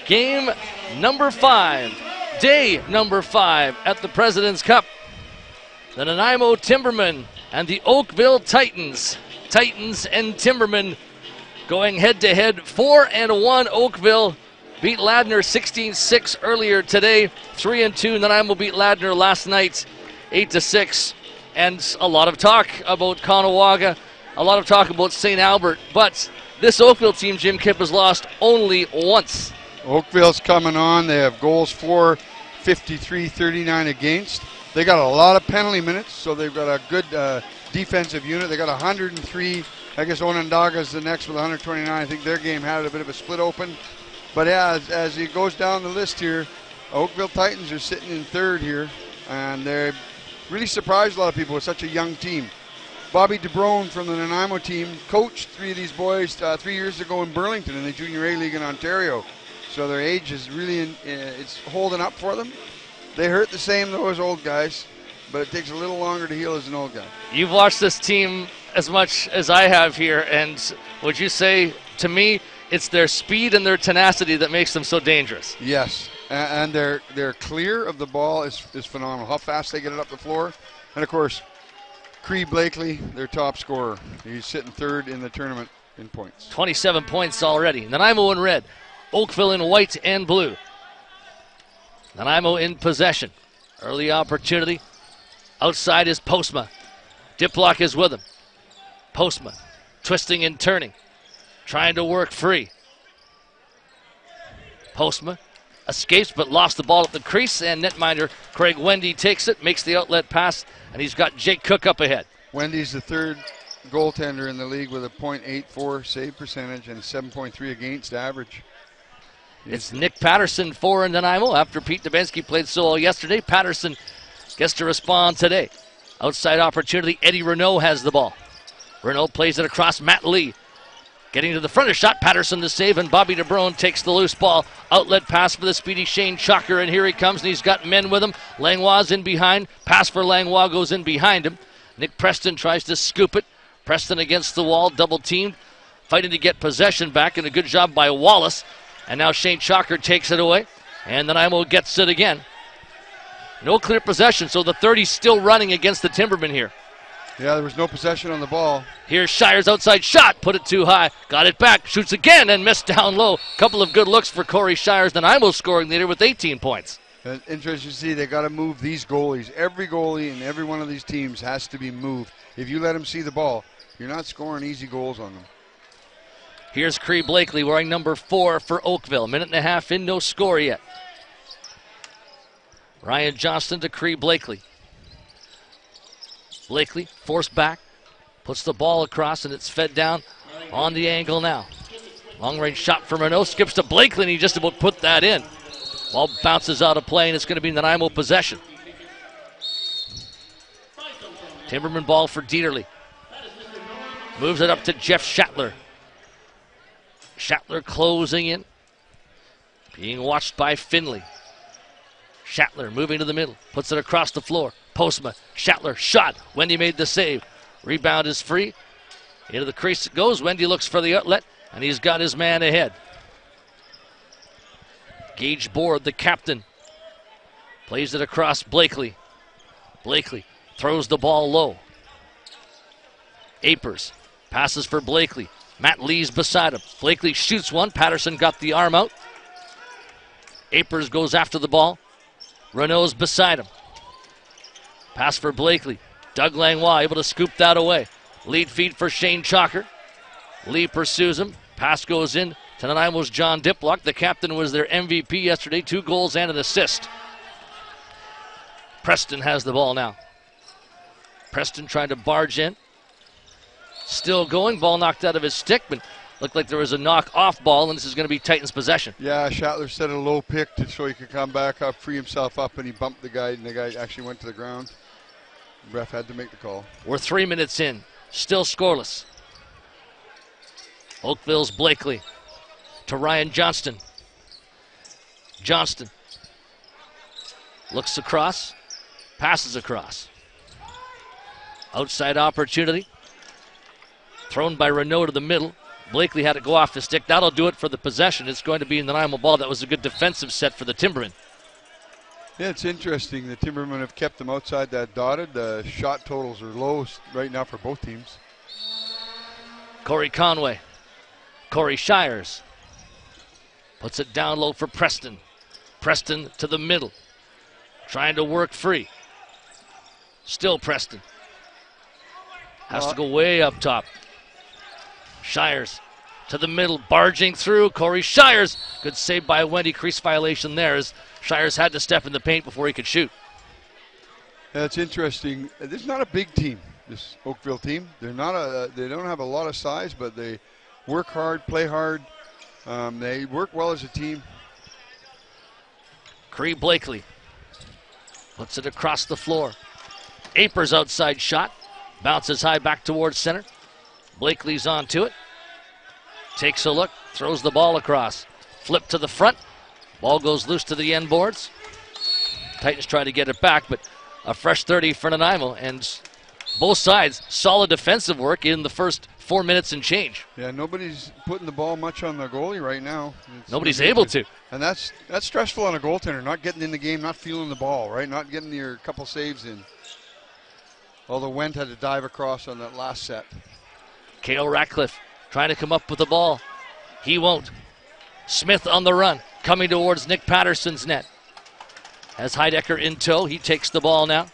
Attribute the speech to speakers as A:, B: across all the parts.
A: Game number 5, day number 5 at the President's Cup. The Nanaimo Timbermen and the Oakville Titans. Titans and Timbermen going head-to-head. 4-1 Oakville beat Ladner 16-6 earlier today. 3-2 Nanaimo beat Ladner last night 8-6. And a lot of talk about Conawaga, a lot of talk about St. Albert. But this Oakville team, Jim Kipp, has lost only once.
B: Oakville's coming on. They have goals for, 53-39 against. They got a lot of penalty minutes, so they've got a good defensive unit. They got 103. I guess Onondaga's the next with 129. I think their game had a bit of a split open. But yeah, as it goes down the list here, Oakville Titans are sitting in third here, and they're really surprised a lot of people with such a young team. Bobby DeBrone from the Nanaimo team coached 3 of these boys 3 years ago in Burlington in the Junior A League in Ontario. So their age is really, it's holding up for them. They hurt the same though as old guys, but it takes a little longer to heal as an old guy.
A: You've watched this team as much as I have here, and would you say, to me, it's their speed and their tenacity that makes them so dangerous?
B: Yes, and their clear of the ball is phenomenal. How fast they get it up the floor. And of course, Cree Blakely, their top scorer. He's sitting third in the tournament in points. 27
A: points already. Nanaimo in red, Oakville in white and blue. Nanaimo in possession. Early opportunity. Outside is Postma. Diplock is with him. Postma twisting and turning. Trying to work free. Postma escapes but lost the ball at the crease, and netminder Craig Wendy takes it, makes the outlet pass, and he's got Jake Cook up ahead.
B: Wendy's the third goaltender in the league with a .84 save percentage and 7.3 against average.
A: It's Nick Patterson for Nanaimo after Pete Dubensky played so well yesterday. Patterson gets to respond today. Outside opportunity, Eddie Renault has the ball. Renault plays it across Matt Lee. Getting to the front of shot, Patterson to save, and Bobby DeBrone takes the loose ball. Outlet pass for the speedy Shane Chalker, and here he comes, and he's got men with him. Langlois in behind. Pass for Langlois goes in behind him. Nick Preston tries to scoop it. Preston against the wall, double teamed, fighting to get possession back, and a good job by Wallace. And now Shane Chalker takes it away, and Nanaimo gets it again. No clear possession, so the 30's still running against the Timbermen here.
B: Yeah, there was no possession on the ball.
A: Here's Shire's outside shot, put it too high, got it back, shoots again, and missed down low. Couple of good looks for Corey Shires, Nanaimo scoring leader with 18 points.
B: Interesting to see, they got to move these goalies. Every goalie in every one of these teams has to be moved. If you let them see the ball, you're not scoring easy goals on them.
A: Here's Cree Blakely wearing number 4 for Oakville. Minute and a half in, no score yet. Ryan Johnston to Cree Blakely. Blakely forced back, puts the ball across, and it's fed down on the angle now. Long range shot from Renault, skips to Blakely, and he just about put that in. Ball bounces out of play, and it's going to be Nanaimo possession. Timberman ball for Dieterle. Moves it up to Jeff Schattler. Schattler closing in. Being watched by Finley. Schattler moving to the middle. Puts it across the floor. Postma. Schattler shot. Wendy made the save. Rebound is free. Into the crease it goes. Wendy looks for the outlet, and he's got his man ahead. Gage Board, the captain. Plays it across Blakely. Blakely throws the ball low. Apers passes for Blakely. Matt Lee's beside him. Blakely shoots one. Patterson got the arm out. Apers goes after the ball. Renault's beside him. Pass for Blakely. Doug Langlois able to scoop that away. Lead feed for Shane Chalker. Lee pursues him. Pass goes in to Nanaimo's John Diplock. The captain was their MVP yesterday. 2 goals and an assist. Preston has the ball now. Preston trying to barge in. Still going. Ball knocked out of his stick, but looked like there was a knock-off ball, and this is going to be Titans' possession.
B: Yeah, Schattler set a low pick so he could come back up, free himself up, and he bumped the guy, and the guy actually went to the ground. The ref had to make the call.
A: We're 3 minutes in. Still scoreless. Oakville's Blakely to Ryan Johnston. Johnston looks across, passes across. Outside opportunity. Thrown by Renault to the middle. Blakely had to go off the stick. That'll do it for the possession. It's going to be in the Nanaimo ball. That was a good defensive set for the Timbermen.
B: Yeah, it's interesting. The Timbermen have kept them outside that dotted. The shot totals are low right now for both teams.
A: Corey Conway. Corey Shires. Puts it down low for Preston. Preston to the middle. Trying to work free. Still Preston. Has to go way up top. Shires to the middle, barging through. Corey Shires. Good save by Wendy. Crease violation there as Shires had to step in the paint before he could shoot.
B: That's interesting. This is not a big team, this Oakville team. They're not they don't have a lot of size, but they work hard, play hard. They work well as a team.
A: Cree Blakely puts it across the floor. Apers outside shot. Bounces high back towards center. Blakely's on to it. Takes a look, throws the ball across. Flip to the front. Ball goes loose to the end boards. Titans try to get it back, but a fresh 30 for Nanaimo, and both sides solid defensive work in the first 4 minutes and change.
B: Yeah, nobody's putting the ball much on the goalie right now.
A: Nobody's able to.
B: And that's stressful on a goaltender, not getting in the game, not feeling the ball, right? Not getting your couple saves in. Although Wendt had to dive across on that last set.
A: Cale Ratcliffe trying to come up with the ball. He won't. Smith on the run, coming towards Nick Patterson's net. Has Heidecker in tow. He takes the ball now.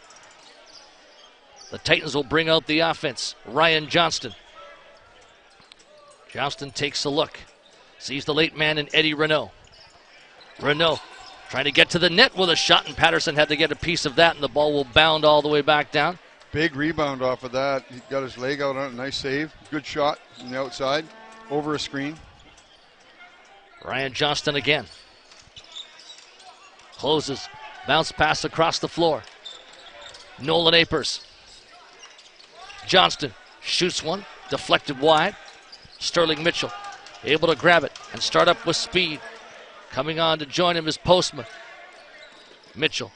A: The Titans will bring out the offense. Ryan Johnston. Johnston takes a look. Sees the late man in Eddie Renault. Renault trying to get to the net with a shot, and Patterson had to get a piece of that, and the ball will bound all the way back down.
B: Big rebound off of that. He got his leg out on it. Nice save. Good shot from the outside. Over a screen.
A: Ryan Johnston again. Closes. Bounce pass across the floor. Nolan Apers. Johnston shoots one. Deflected wide. Sterling Mitchell able to grab it and start up with speed. Coming on to join him is Postma. Mitchell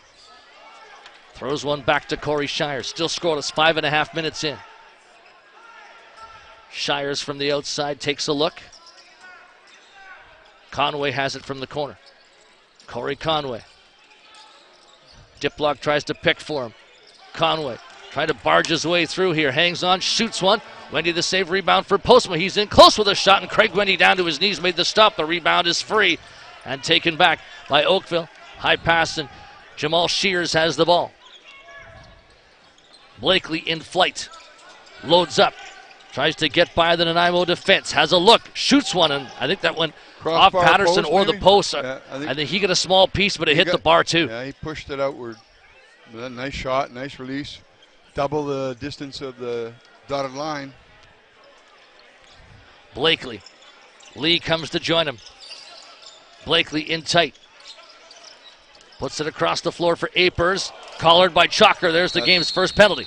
A: throws one back to Corey Shires. Still scoreless, 5.5 minutes in. Shires from the outside takes a look. Conway has it from the corner. Corey Conway. Diplock tries to pick for him. Conway trying to barge his way through here. Hangs on, shoots one. Wendy the save, rebound for Postma. He's in close with a shot, and Craig Wendy down to his knees made the stop. The rebound is free and taken back by Oakville. High pass, and Jamal Shears has the ball. Blakely in flight. Loads up. Tries to get by the Nanaimo defense. Has a look. Shoots one, and I think that went off Patterson or the post.
B: Yeah,
A: I think he got a small piece, but it hit the bar too.
B: Yeah, he pushed it outward. Nice shot, nice release. Double the distance of the dotted line.
A: Blakely. Lee comes to join him. Blakely in tight. Puts it across the floor for Apers. Collared by Chalker. There's the game's first penalty.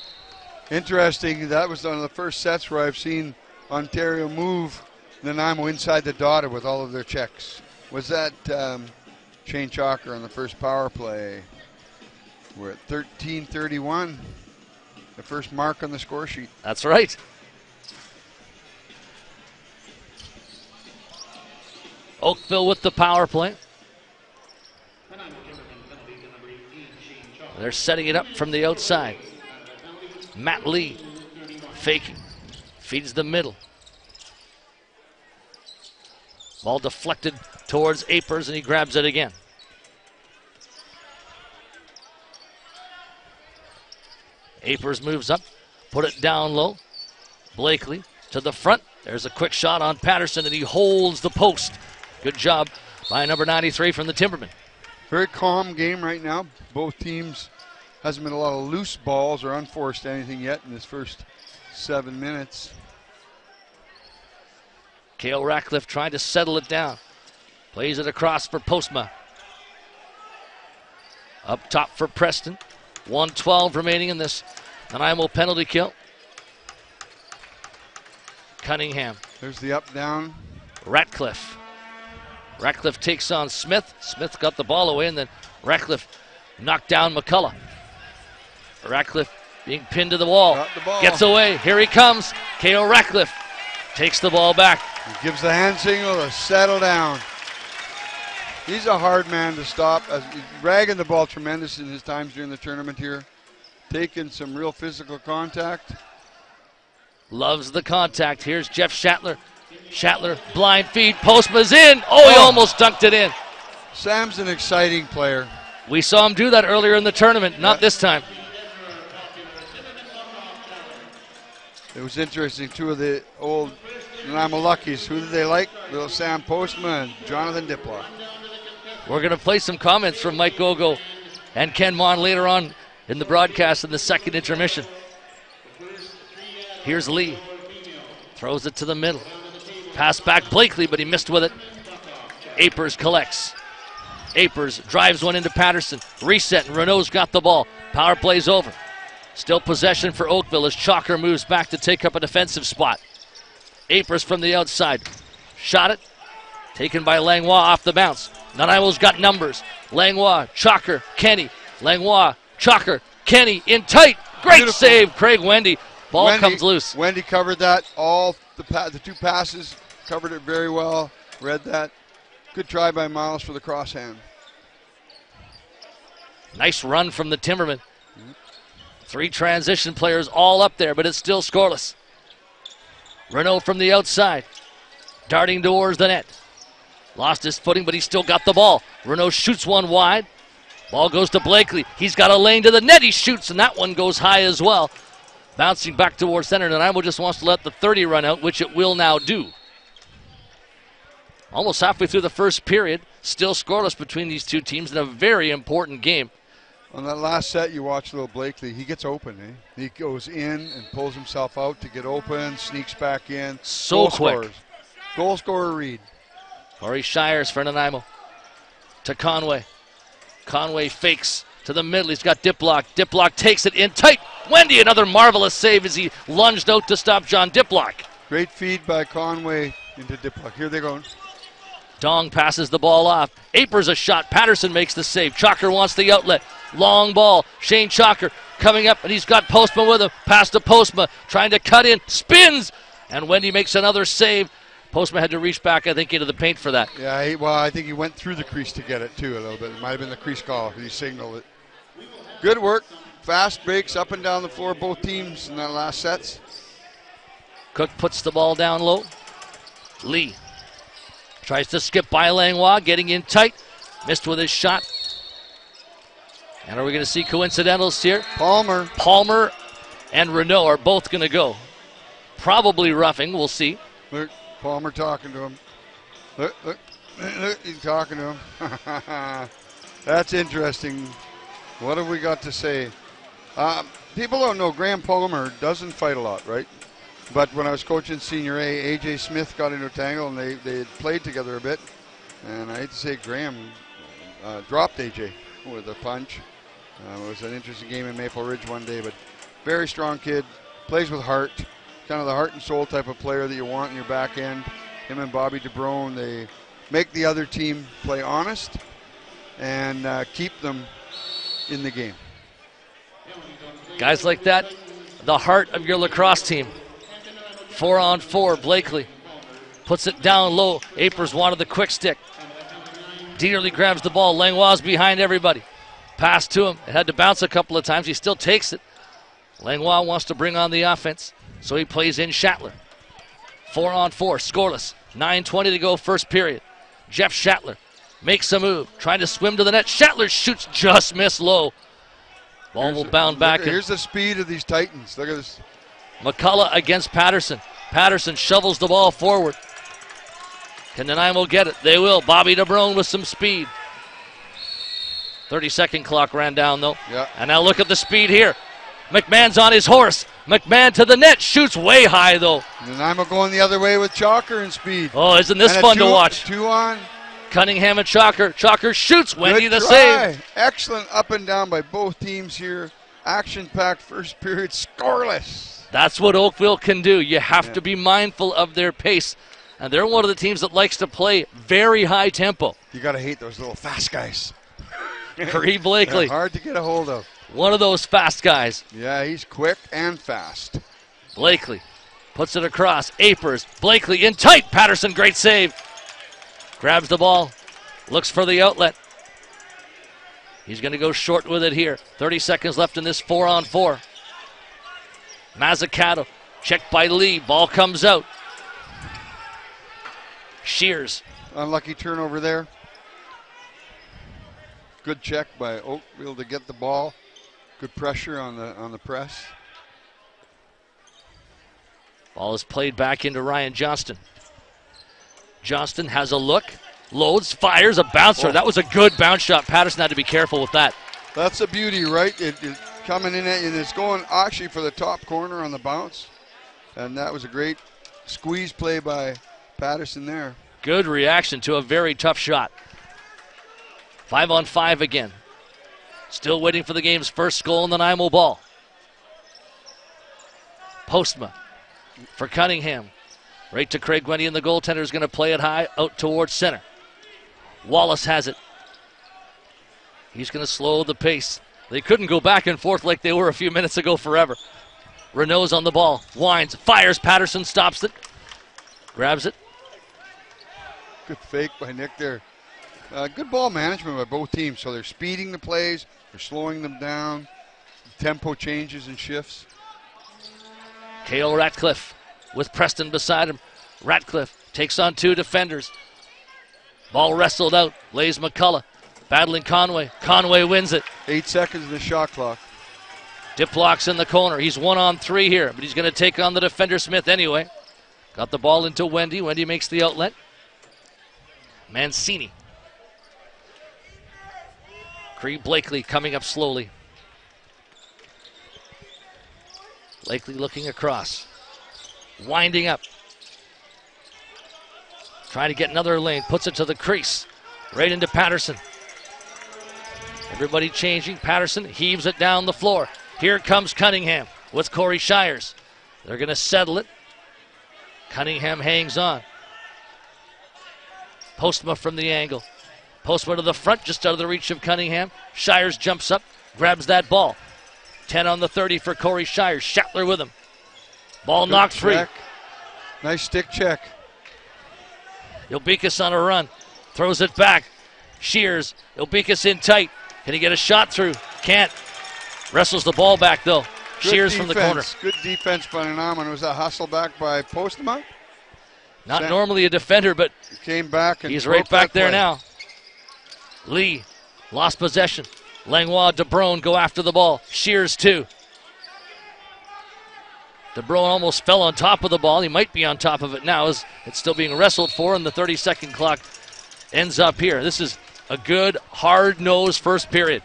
B: Interesting. That was one of the first sets where I've seen Ontario move Nanaimo inside the dotted with all of their checks. Was that Shane Chalker on the first power play? We're at 13:31. The first mark on the score sheet.
A: That's right. Oakville with the power play. They're setting it up from the outside. Matt Lee faking. Feeds the middle. Ball deflected towards Apers, and he grabs it again. Apers moves up, put it down low. Blakely to the front. There's a quick shot on Patterson, and he holds the post. Good job by number 93 from the Timbermen.
B: Very calm game right now. Both teams, hasn't been a lot of loose balls or unforced anything yet in this first 7 minutes.
A: Cale Ratcliffe trying to settle it down. Plays it across for Postma. Up top for Preston. 1:12 remaining in this Nanaimo penalty kill. Cunningham.
B: There's the up down.
A: Ratcliffe. Ratcliffe takes on Smith. Smith got the ball away, and then Ratcliffe knocked down McCullough. Ratcliffe being pinned to the wall.
B: Got the ball.
A: Gets away. Here he comes. Cale Ratcliffe Takes the ball back.
B: He gives the hand signal to settle down. He's a hard man to stop. He's ragging the ball tremendous in his times during the tournament here. Taking some real physical contact.
A: Loves the contact. Here's Jeff Shatler. Shatler, blind feed. Postma's in. Oh, he almost dunked it in.
B: Sam's an exciting player.
A: We saw him do that earlier in the tournament. Not this time.
B: It was interesting. Two of the old Nanaimo Luckies. Who did they like? Little Sam Postma and Jonathan Diplock.
A: We're going to play some comments from Mike Gogo and Ken Mon later on in the broadcast in the second intermission. Here's Lee. Throws it to the middle. Pass back Blakely, but he missed with it. Apers collects. Apers drives one into Patterson. Reset, and Renault's got the ball. Power play's over. Still possession for Oakville as Chalker moves back to take up a defensive spot. Apers from the outside. Shot it. Taken by Langlois off the bounce. Nanaimo's got numbers. Langlois, Chalker, Kenny. Langlois, Chalker, Kenny in tight. Great Beautiful save, Craig Wendy. Ball comes loose.
B: Wendy covered that. All the two passes, covered it very well. Read that. Good try by Miles for the crosshand.
A: Nice run from the Timbermen. Three transition players all up there, but it's still scoreless. Renault from the outside. Darting towards the net. Lost his footing, but he still got the ball. Renault shoots one wide. Ball goes to Blakely. He's got a lane to the net. He shoots, and that one goes high as well. Bouncing back towards center. Nanaimo just wants to let the 30 run out, which it will now do. Almost halfway through the first period. Still scoreless between these two teams in a very important game.
B: On that last set, you watch little Blakely. He gets open. He goes in and pulls himself out to get open, sneaks back in.
A: So quick.
B: Goal scorer Reed.
A: Corey Shires for Nanaimo. To Conway. Conway fakes to the middle. He's got Diplock. Diplock takes it in tight. Wendy, another marvelous save as he lunged out to stop John Diplock.
B: Great feed by Conway into Diplock. Here they go.
A: Dong passes the ball off. Apers a shot. Patterson makes the save. Chalker wants the outlet. Long ball. Shane Chalker coming up, and he's got Postma with him. Pass to Postma. Trying to cut in. Spins. And Wendy makes another save. Postma had to reach back, I think, into the paint for that.
B: Yeah, I think he went through the crease to get it, too, a little bit. It might have been the crease call. He signaled it. Good work. Fast breaks up and down the floor, both teams in that last sets.
A: Cook puts the ball down low. Lee tries to skip by Langlois, getting in tight. Missed with his shot. And are we going to see coincidentals here? Palmer and Renault are both going to go. Probably roughing, we'll see.
B: Look, Palmer talking to him. Look, he's talking to him. That's interesting. What have we got to say? People don't know Graham Palmer doesn't fight a lot, right? But when I was coaching Senior A, A.J. Smith got into a tangle, and they had played together a bit. And I hate to say Graham dropped A.J. with a punch. It was an interesting game in Maple Ridge one day, but very strong kid, plays with heart, kind of the heart and soul type of player that you want in your back end. Him and Bobby DeBrone, they make the other team play honest and keep them in the game.
A: Guys like that, the heart of your lacrosse team. 4-on-4, Blakely puts it down low. Apers wanted the quick stick. Dearly grabs the ball. Langlois behind everybody. Pass to him. It had to bounce a couple of times. He still takes it. Langlois wants to bring on the offense, so he plays in Shatler. 4-on-4, scoreless. 9:20 to go, first period. Jeff Shatler makes a move, trying to swim to the net. Shatler shoots, just missed low. Ball will bound back.
B: Here's the speed of these Titans. Look at this.
A: McCullough against Patterson. Patterson shovels the ball forward. Can Nanaimo get it? They will. Bobby DeBrone with some speed. 30-second clock ran down, though.
B: Yeah.
A: And now look at the speed here. McMahon's on his horse. McMahon to the net. Shoots way high, though.
B: Nanaimo going the other way with Chalker in speed.
A: Oh, isn't this fun to watch?
B: 2-on.
A: Cunningham and Chalker. Chalker shoots. Wendy the
B: try.
A: save.
B: Excellent up and down by both teams here. Action-packed first period, scoreless.
A: That's what Oakville can do. You have to be mindful of their pace. And they're one of the teams that likes to play very high tempo.
B: You got to hate those little fast guys.
A: Reed Blakely.
B: Hard to get a hold of.
A: One of those fast guys.
B: Yeah, he's quick and fast.
A: Blakely Puts it across. Apers. Blakely in tight. Patterson, great save. Grabs the ball. Looks for the outlet. He's going to go short with it here. 30 seconds left in this 4-on-4. Mazzucato. Checked by Lee. Ball comes out. Shears.
B: Unlucky turnover there. Good check by Oakville to get the ball. Good pressure on the press.
A: Ball is played back into Ryan Johnston. Johnston has a look, loads, fires a bouncer.
B: Oh.
A: That was a good bounce shot. Patterson had to be careful with that.
B: That's a beauty, right? It's coming in and it's going actually for the top corner on the bounce. And that was a great squeeze play by Patterson there.
A: Good reaction to a very tough shot. 5-on-5 again. Still waiting for the game's first goal in the Nanaimo ball. Postma for Cunningham. Right to Craig Wendy, and the goaltender is going to play it high out towards center. Wallace has it. He's going to slow the pace. They couldn't go back and forth like they were a few minutes ago forever. Renault's on the ball. Winds, fires. Patterson stops it. Grabs it.
B: Good fake by Nick there. Good ball management by both teams. So they're speeding the plays. They're slowing them down. Tempo changes and shifts.
A: K.O. Ratcliffe with Preston beside him. Ratcliffe takes on two defenders. Ball wrestled out. Lays McCullough. Battling Conway. Conway wins it.
B: 8 seconds in the shot clock.
A: Diplock's in the corner. He's 1-on-3 here, but he's going to take on the defender Smith anyway. Got the ball into Wendy. Wendy makes the outlet. Mancini. Cree Blakely coming up slowly. Blakely looking across. Winding up. Trying to get another lane. Puts it to the crease. Right into Patterson. Everybody changing. Patterson heaves it down the floor. Here comes Cunningham with Corey Shires. They're going to settle it. Cunningham hangs on. Postma from the angle. Postma to the front, just out of the reach of Cunningham. Shires jumps up, grabs that ball. 10 on the 30 for Corey Shires. Schattler with him. Ball
B: Good
A: knocked free.
B: check. Nice stick check.
A: Ilbekas on a run. Throws it back. Shears. Ilbekas in tight. Can he get a shot through? Can't. Wrestles the ball back, though.
B: Good
A: Shears
B: defense.
A: from the corner.
B: Good defense by Nanaimo. Was that hustle back by Postma?
A: Not normally a defender, but
B: he came back and
A: he's right back there
B: play.
A: now. Lee lost possession. Langlois, DeBrone go after the ball. Shears too. DeBrone almost fell on top of the ball. He might be on top of it now as it's still being wrestled for, and the 30-second clock ends up here. This is a good, hard-nosed first period.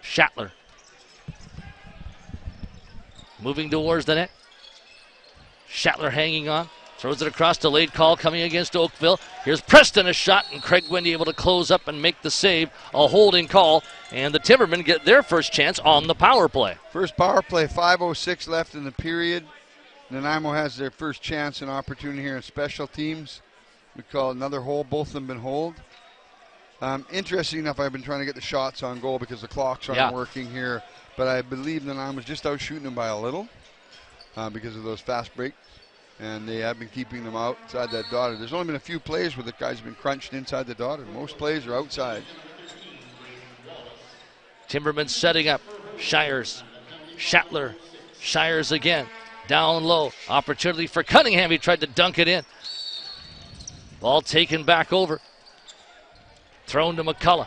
A: Schattler. Moving towards the net. Schattler hanging on. Throws it across. Delayed call coming against Oakville. Here's Preston, a shot, and Craig Wendy able to close up and make the save. A holding call, and the Timbermen get their first chance on the power play.
B: First power play, 5:06 left in the period. Nanaimo has their first chance and opportunity here in special teams. We call it another hole. Both of them been holed. Interesting enough, I've been trying to get the shots on goal because the clocks aren't working here. But I believe Nanaimo's just out shooting them by a little because of those fast breaks. And they have been keeping them outside that dotted. There's only been a few plays where the guys have been crunched inside the dotted. Most plays are outside.
A: Timberman setting up. Shires. Schattler. Shires again. Down low. Opportunity for Cunningham. He tried to dunk it in. Ball taken back over. Thrown to McCullough.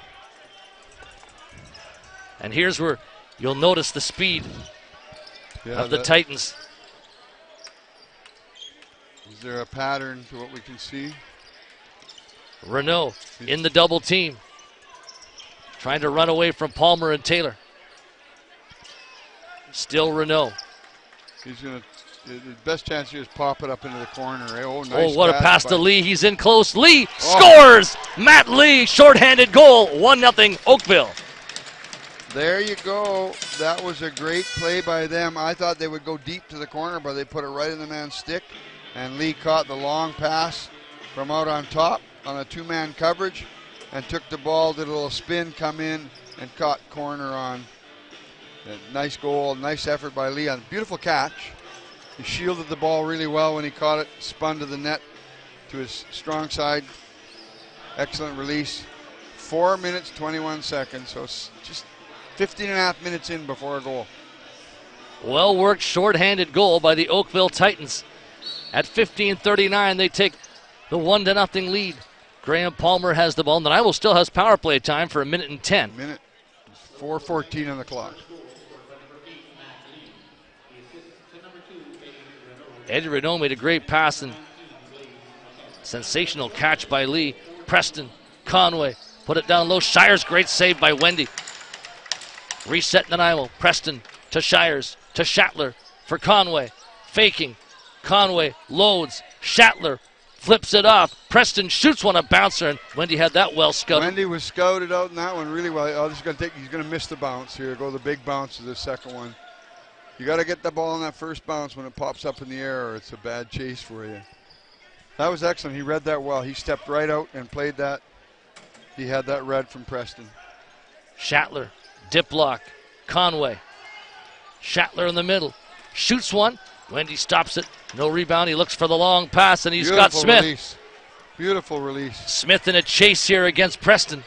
A: And here's where you'll notice the speed of the Titans.
B: Is there a pattern to what we can see?
A: Renault in the double team. Trying to run away from Palmer and Taylor. Still Renault.
B: He's going to, his best chance here is pop it up into the corner. Oh, nice
A: what a pass to
B: by
A: Lee. He's in close. Lee scores! Matt Lee, shorthanded goal. 1-0 Oakville.
B: There you go. That was a great play by them. I thought they would go deep to the corner, but they put it right in the man's stick. And Lee caught the long pass from out on top on a two-man coverage. and took the ball, did a little spin, come in, and caught corner on. A nice goal, nice effort by Leon. Beautiful catch. He shielded the ball really well when he caught it, spun to the net to his strong side. Excellent release. 4 minutes, 21 seconds, so it's just 15 and a half minutes in before a goal.
A: Well-worked short-handed goal by the Oakville Titans. At 15:39, they take the 1-0 lead. Graham Palmer has the ball. Nanaimo still has power play time for 1:10.
B: 4:14 on the clock.
A: Eddie Renault made a great pass and sensational catch by Lee. Preston, Conway, put it down low. Shires, great save by Wendy. Reset Nanaimo. Preston to Shires, to Schattler for Conway. Faking. Conway loads. Schattler flips it off. Preston shoots one, a bouncer, and Wendy had that well scouted.
B: Wendy was scouted out in that one really well. Oh, this is he's going to miss the bounce here. Go the big bounce to the second one. You got to get the ball on that first bounce when it pops up in the air, or it's a bad chase for you. That was excellent. He read that well. He stepped right out and played that. He had that read from Preston.
A: Schattler, dip block, Conway. Schattler in the middle. Shoots one. Wendy stops it. No rebound. He looks for the long pass, and he's got Smith.
B: Release. Beautiful release.
A: Smith in a chase here against Preston.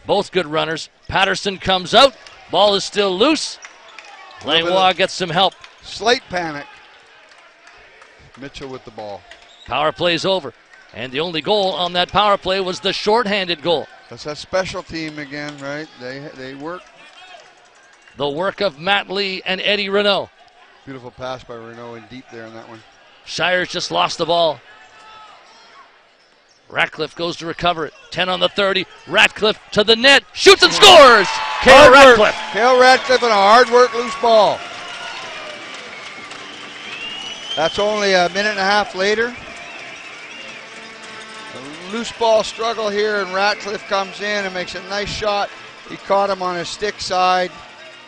A: Both good runners. Patterson comes out. Ball is still loose. Langlois gets some help.
B: Slight panic. Mitchell with the ball.
A: Power play's over. And the only goal on that power play was the shorthanded goal.
B: That's that special team again, right? They work.
A: The work of Matt Lee and Eddie Renault.
B: Beautiful pass by Renault in deep there on that one.
A: Shires just lost the ball. Ratcliffe goes to recover it. 10 on the 30. Ratcliffe to the net. Shoots and scores! Cale Ratcliffe.
B: Cale Ratcliffe and a hard work loose ball. That's only a minute and a half later. A loose ball struggle here, and Ratcliffe comes in and makes a nice shot. He caught him on his stick side.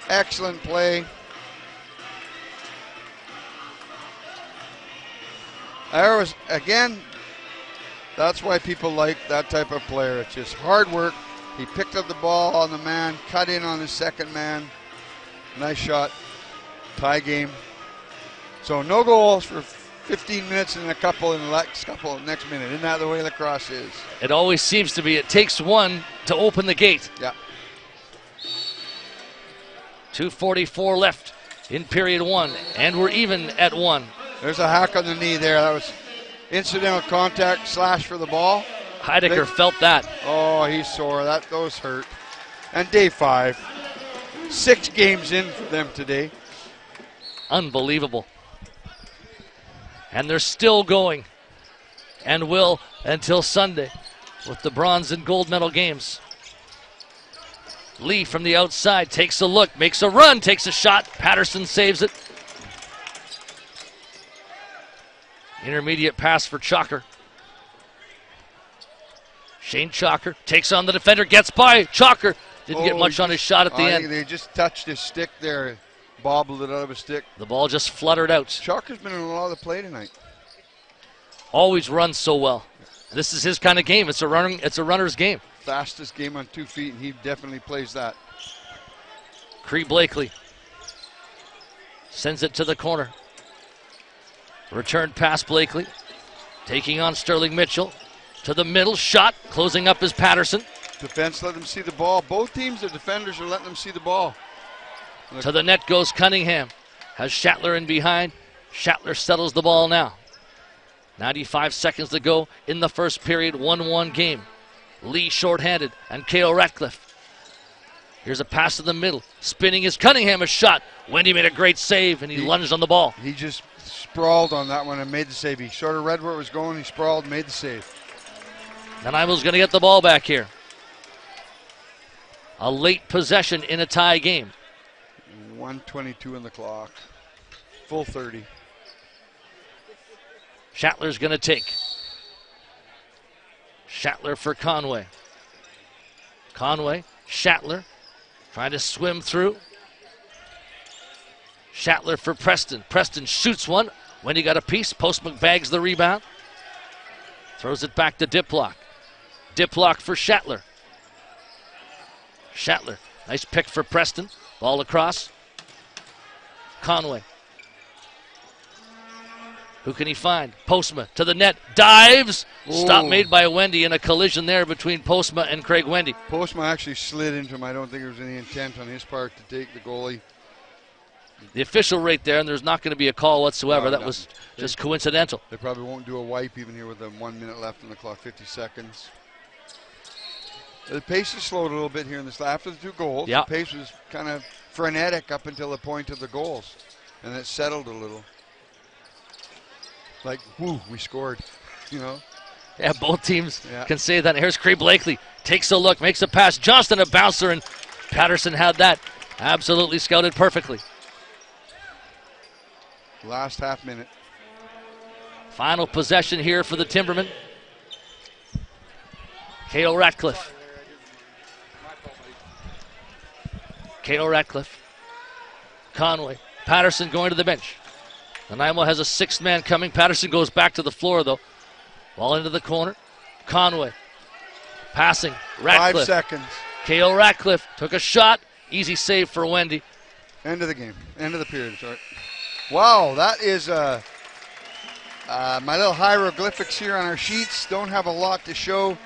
B: Excellent play. There was, again, that's why people like that type of player. It's just hard work. He picked up the ball on the man, cut in on his second man. Nice shot. Tie game. So no goals for 15 minutes and a couple in the next minute. Isn't that the way lacrosse is?
A: It always seems to be. It takes one to open the gate.
B: Yeah.
A: 2:44 left in period one, and we're even at one.
B: There's a hack on the knee there. That was incidental contact, slash for the ball.
A: Heidecker felt that.
B: Oh, he's sore. Those hurt. And day 5. 6 games in for them today.
A: Unbelievable. And they're still going, and will until Sunday with the bronze and gold medal games. Lee from the outside takes a look, makes a run, takes a shot. Patterson saves it. Intermediate pass for Chalker. Shane Chalker takes on the defender, gets by. Chalker didn't get much on his shot at the end.
B: They just touched his stick there, bobbled it out of his stick.
A: The ball just fluttered out.
B: Chalker's been in a lot of the play tonight.
A: Always runs so well. This is his kind of game. It's a runner's game.
B: Fastest game on 2 feet, and he definitely plays that.
A: Cree Blakely sends it to the corner. Return pass Blakely. Taking on Sterling Mitchell. To the middle, shot. Closing up is Patterson.
B: Defense let them see the ball. Both teams, the defenders are letting them see the ball.
A: To the net goes Cunningham. Has Schattler in behind. Schattler settles the ball now. 95 seconds to go in the first period. 1-1 game. Lee shorthanded and Cale Ratcliffe. Here's a pass to the middle. Spinning is Cunningham, a shot. Wendy made a great save, and he lunged on the ball.
B: He just sprawled on that one and made the save. He sort of read where it was going. He sprawled and made the save.
A: Nanaimo's going to get the ball back here. A late possession in a tie game.
B: 1:22 on the clock. Full 30.
A: Schattler's going to take. Schattler for Conway. Conway, Schattler, trying to swim through. Schattler for Preston. Preston shoots one. Wendy got a piece. Postman bags the rebound. Throws it back to Diplock. dip block for Shatler. Shatler, nice pick for Preston. Ball across. Conway. Who can he find? Postma to the net. Dives.
B: Ooh.
A: Stop made by Wendy in a collision there between Postma and Craig Wendy.
B: Postma actually slid into him. I don't think there was any intent on his part to take the goalie.
A: The official right there, and there's not going to be a call whatsoever.
B: No,
A: that was just coincidental.
B: They probably won't do a wipe even here with 1 minute left on the clock, 50 seconds. The pace has slowed a little bit here in this after the 2 goals.
A: Yeah.
B: The pace was kind of frenetic up until the point of the goals, and it settled a little. Like, whoo, we scored, you know.
A: Yeah, both teams can say that. Here's Craig Blakely, takes a look, makes a pass. Johnston a bouncer, and Patterson had that absolutely scouted perfectly.
B: Last half minute.
A: Final possession here for the Timbermen. Cato Ratcliffe. Cato Ratcliffe. Conway. Patterson going to the bench. Nanaimo has a 6th man coming. Patterson goes back to the floor, though. Ball into the corner. Conway. Passing. Ratcliffe.
B: 5 seconds.
A: Cato Ratcliffe took a shot. Easy save for Wendy.
B: End of the game. End of the period, sorry. Wow, that is my little hieroglyphics here on our sheets. Don't have a lot to show.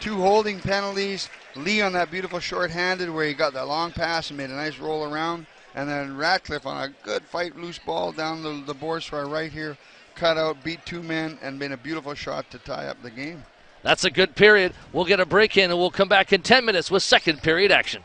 B: 2 holding penalties. Lee on that beautiful short-handed where he got that long pass and made a nice roll around. And then Ratcliffe on a good fight, loose ball down the boards to our right here. Cut out, beat 2 men, and made a beautiful shot to tie up the game.
A: That's a good period. We'll get a break in, and we'll come back in 10 minutes with second period action.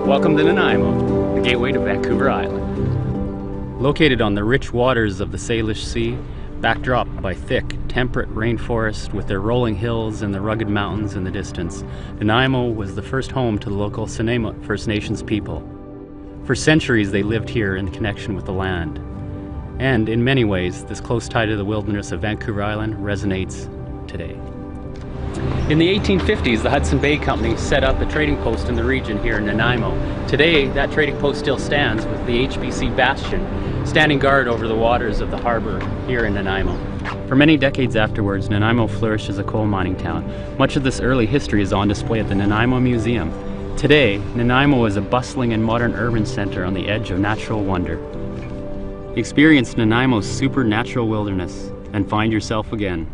C: Welcome to Nanaimo, the gateway to Vancouver Island. Located on the rich waters of the Salish Sea, backdropped by thick, temperate rainforest with their rolling hills and the rugged mountains in the distance, Nanaimo was the first home to the local Nanaimo First Nations people. For centuries they lived here in connection with the land. And in many ways, this close tie to the wilderness of Vancouver Island resonates today. In the 1850s, the Hudson Bay Company set up a trading post in the region here in Nanaimo. Today, that trading post still stands with the HBC Bastion, standing guard over the waters of the harbor here in Nanaimo. For many decades afterwards, Nanaimo flourished as a coal mining town. Much of this early history is on display at the Nanaimo Museum. Today, Nanaimo is a bustling and modern urban center on the edge of natural wonder. Experience Nanaimo's supernatural wilderness and find yourself again.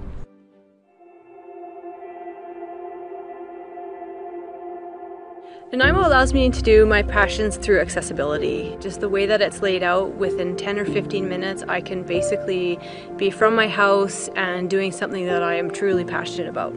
D: Nanaimo allows me to do my passions through accessibility. Just the way that it's laid out, within 10 or 15 minutes I can basically be from my house and doing something that I am truly passionate about.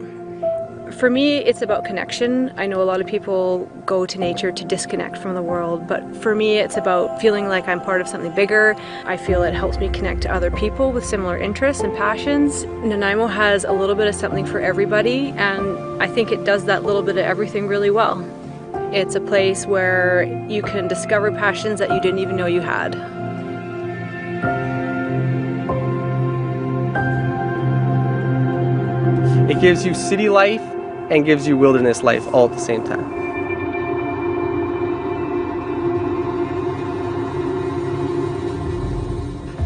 D: For me, it's about connection. I know a lot of people go to nature to disconnect from the world, but for me it's about feeling like I'm part of something bigger. I feel it helps me connect to other people with similar interests and passions. Nanaimo has a little bit of something for everybody, and I think it does that little bit of everything really well. It's a place where you can discover passions that you didn't even know you had.
E: It gives you city life and gives you wilderness life all at the same time.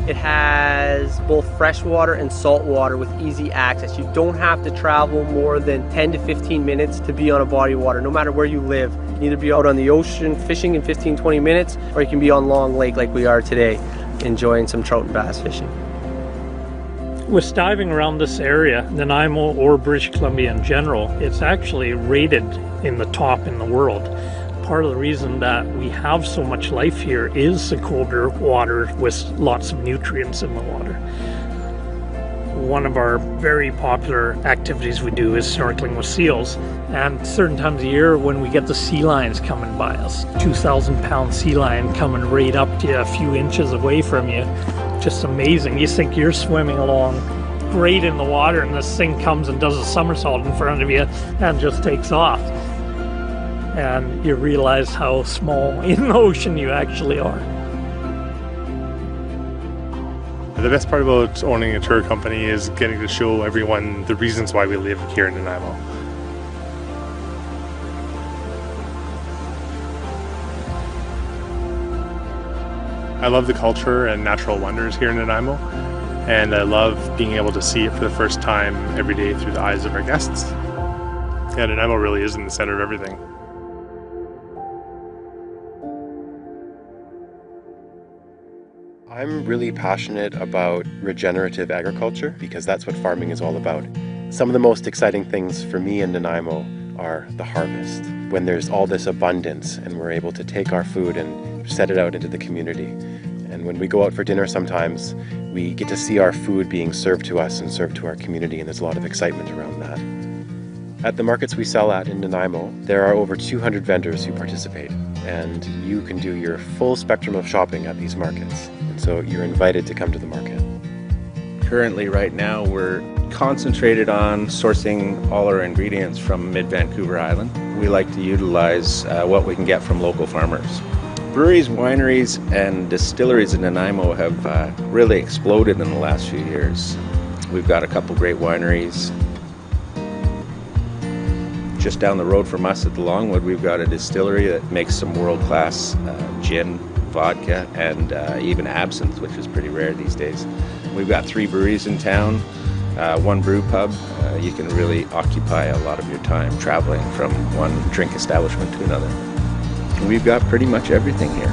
E: It has both fresh water and salt water with easy access. You don't have to travel more than 10 to 15 minutes to be on a body of water, no matter where you live. You can either be out on the ocean fishing in 15-20 minutes, or you can be on Long Lake like we are today, enjoying some trout and bass fishing.
F: With diving around this area, Nanaimo or British Columbia in general, it's actually rated in the top in the world. Part of the reason that we have so much life here is the colder water with lots of nutrients in the water. One of our very popular activities we do is snorkeling with seals. And certain times of year when we get the sea lions coming by us, 2,000-pound sea lion coming right up to you a few inches away from you, just amazing. You think you're swimming along great in the water and this thing comes and does a somersault in front of you and just takes off. And you realize how small in the ocean you actually are.
G: The best part about owning a tour company is getting to show everyone the reasons why we live here in Nanaimo. I love the culture and natural wonders here in Nanaimo, and I love being able to see it for the first time every day through the eyes of our guests. Yeah, Nanaimo really is in the center of everything.
H: I'm really passionate about regenerative agriculture because that's what farming is all about. Some of the most exciting things for me in Nanaimo are the harvest, when there's all this abundance and we're able to take our food and set it out into the community. And when we go out for dinner sometimes, we get to see our food being served to us and served to our community, and there's a lot of excitement around that. At the markets we sell at in Nanaimo, there are over 200 vendors who participate, and you can do your full spectrum of shopping at these markets. And so you're invited to come to the market.
I: Currently, right now, we're concentrated on sourcing all our ingredients from mid-Vancouver Island. We like to utilize what we can get from local farmers. Breweries, wineries, and distilleries in Nanaimo have really exploded in the last few years. We've got a couple great wineries. Just down the road from us at the Longwood, we've got a distillery that makes some world-class gin, vodka, and even absinthe, which is pretty rare these days. We've got 3 breweries in town, 1 brew pub. You can really occupy a lot of your time traveling from one drink establishment to another. And we've got pretty much everything here.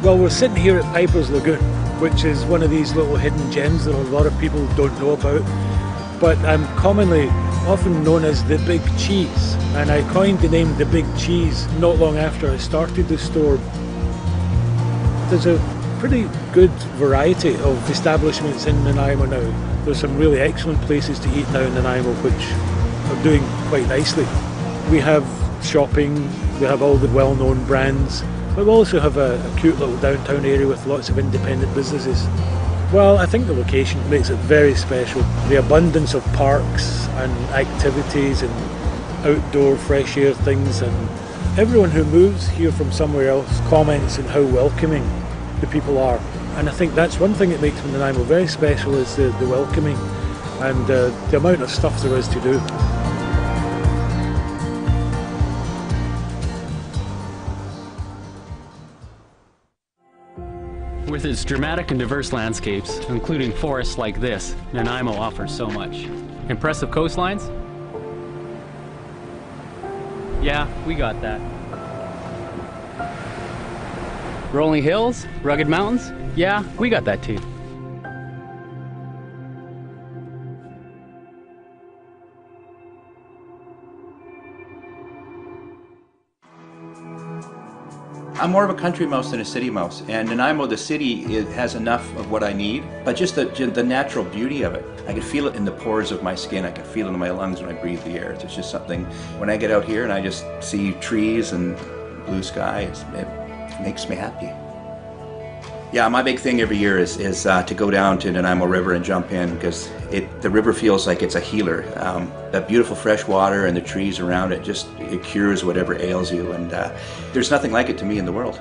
J: Well, we're sitting here at Piper's Lagoon, which is one of these little hidden gems that a lot of people don't know about, but I'm commonly often known as the Big Cheese, and I coined the name the Big Cheese not long after I started the store. There's a pretty good variety of establishments in Nanaimo now. There's some really excellent places to eat now in Nanaimo which are doing quite nicely. We have shopping, we have all the well-known brands, but we also have a cute little downtown area with lots of independent businesses. Well, I think the location makes it very special. The abundance of parks and activities and outdoor fresh air things, and everyone who moves here from somewhere else comments on how welcoming the people are. And I think that's one thing that makes Nanaimo very special, is the welcoming and the amount of stuff there is to do.
C: With its dramatic and diverse landscapes, including forests like this, Nanaimo offers so much. Impressive coastlines? Yeah, we got that. Rolling hills? Rugged mountains? Yeah, we got that too.
K: I'm more of a country mouse than a city mouse, and Nanaimo, the city, has enough of what I need, but just the natural beauty of it. I can feel it in the pores of my skin, I can feel it in my lungs when I breathe the air. It's just something, when I get out here and I just see trees and blue sky, it makes me happy. Yeah, my big thing every year is to go down to Nanaimo River and jump in, because the river feels like it's a healer. That beautiful fresh water and the trees around it, it cures whatever ails you, and there's nothing like it to me in the world.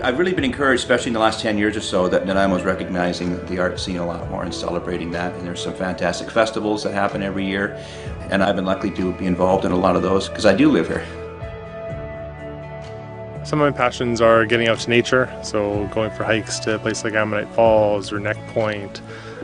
K: I've really been encouraged, especially in the last 10 years or so, that Nanaimo is recognizing the art scene a lot more and celebrating that, and there's some fantastic festivals that happen every year, and I've been lucky to be involved in a lot of those because I do live here.
G: Some of my passions are getting out to nature, so going for hikes to a place like Ammonite Falls or Neck Point.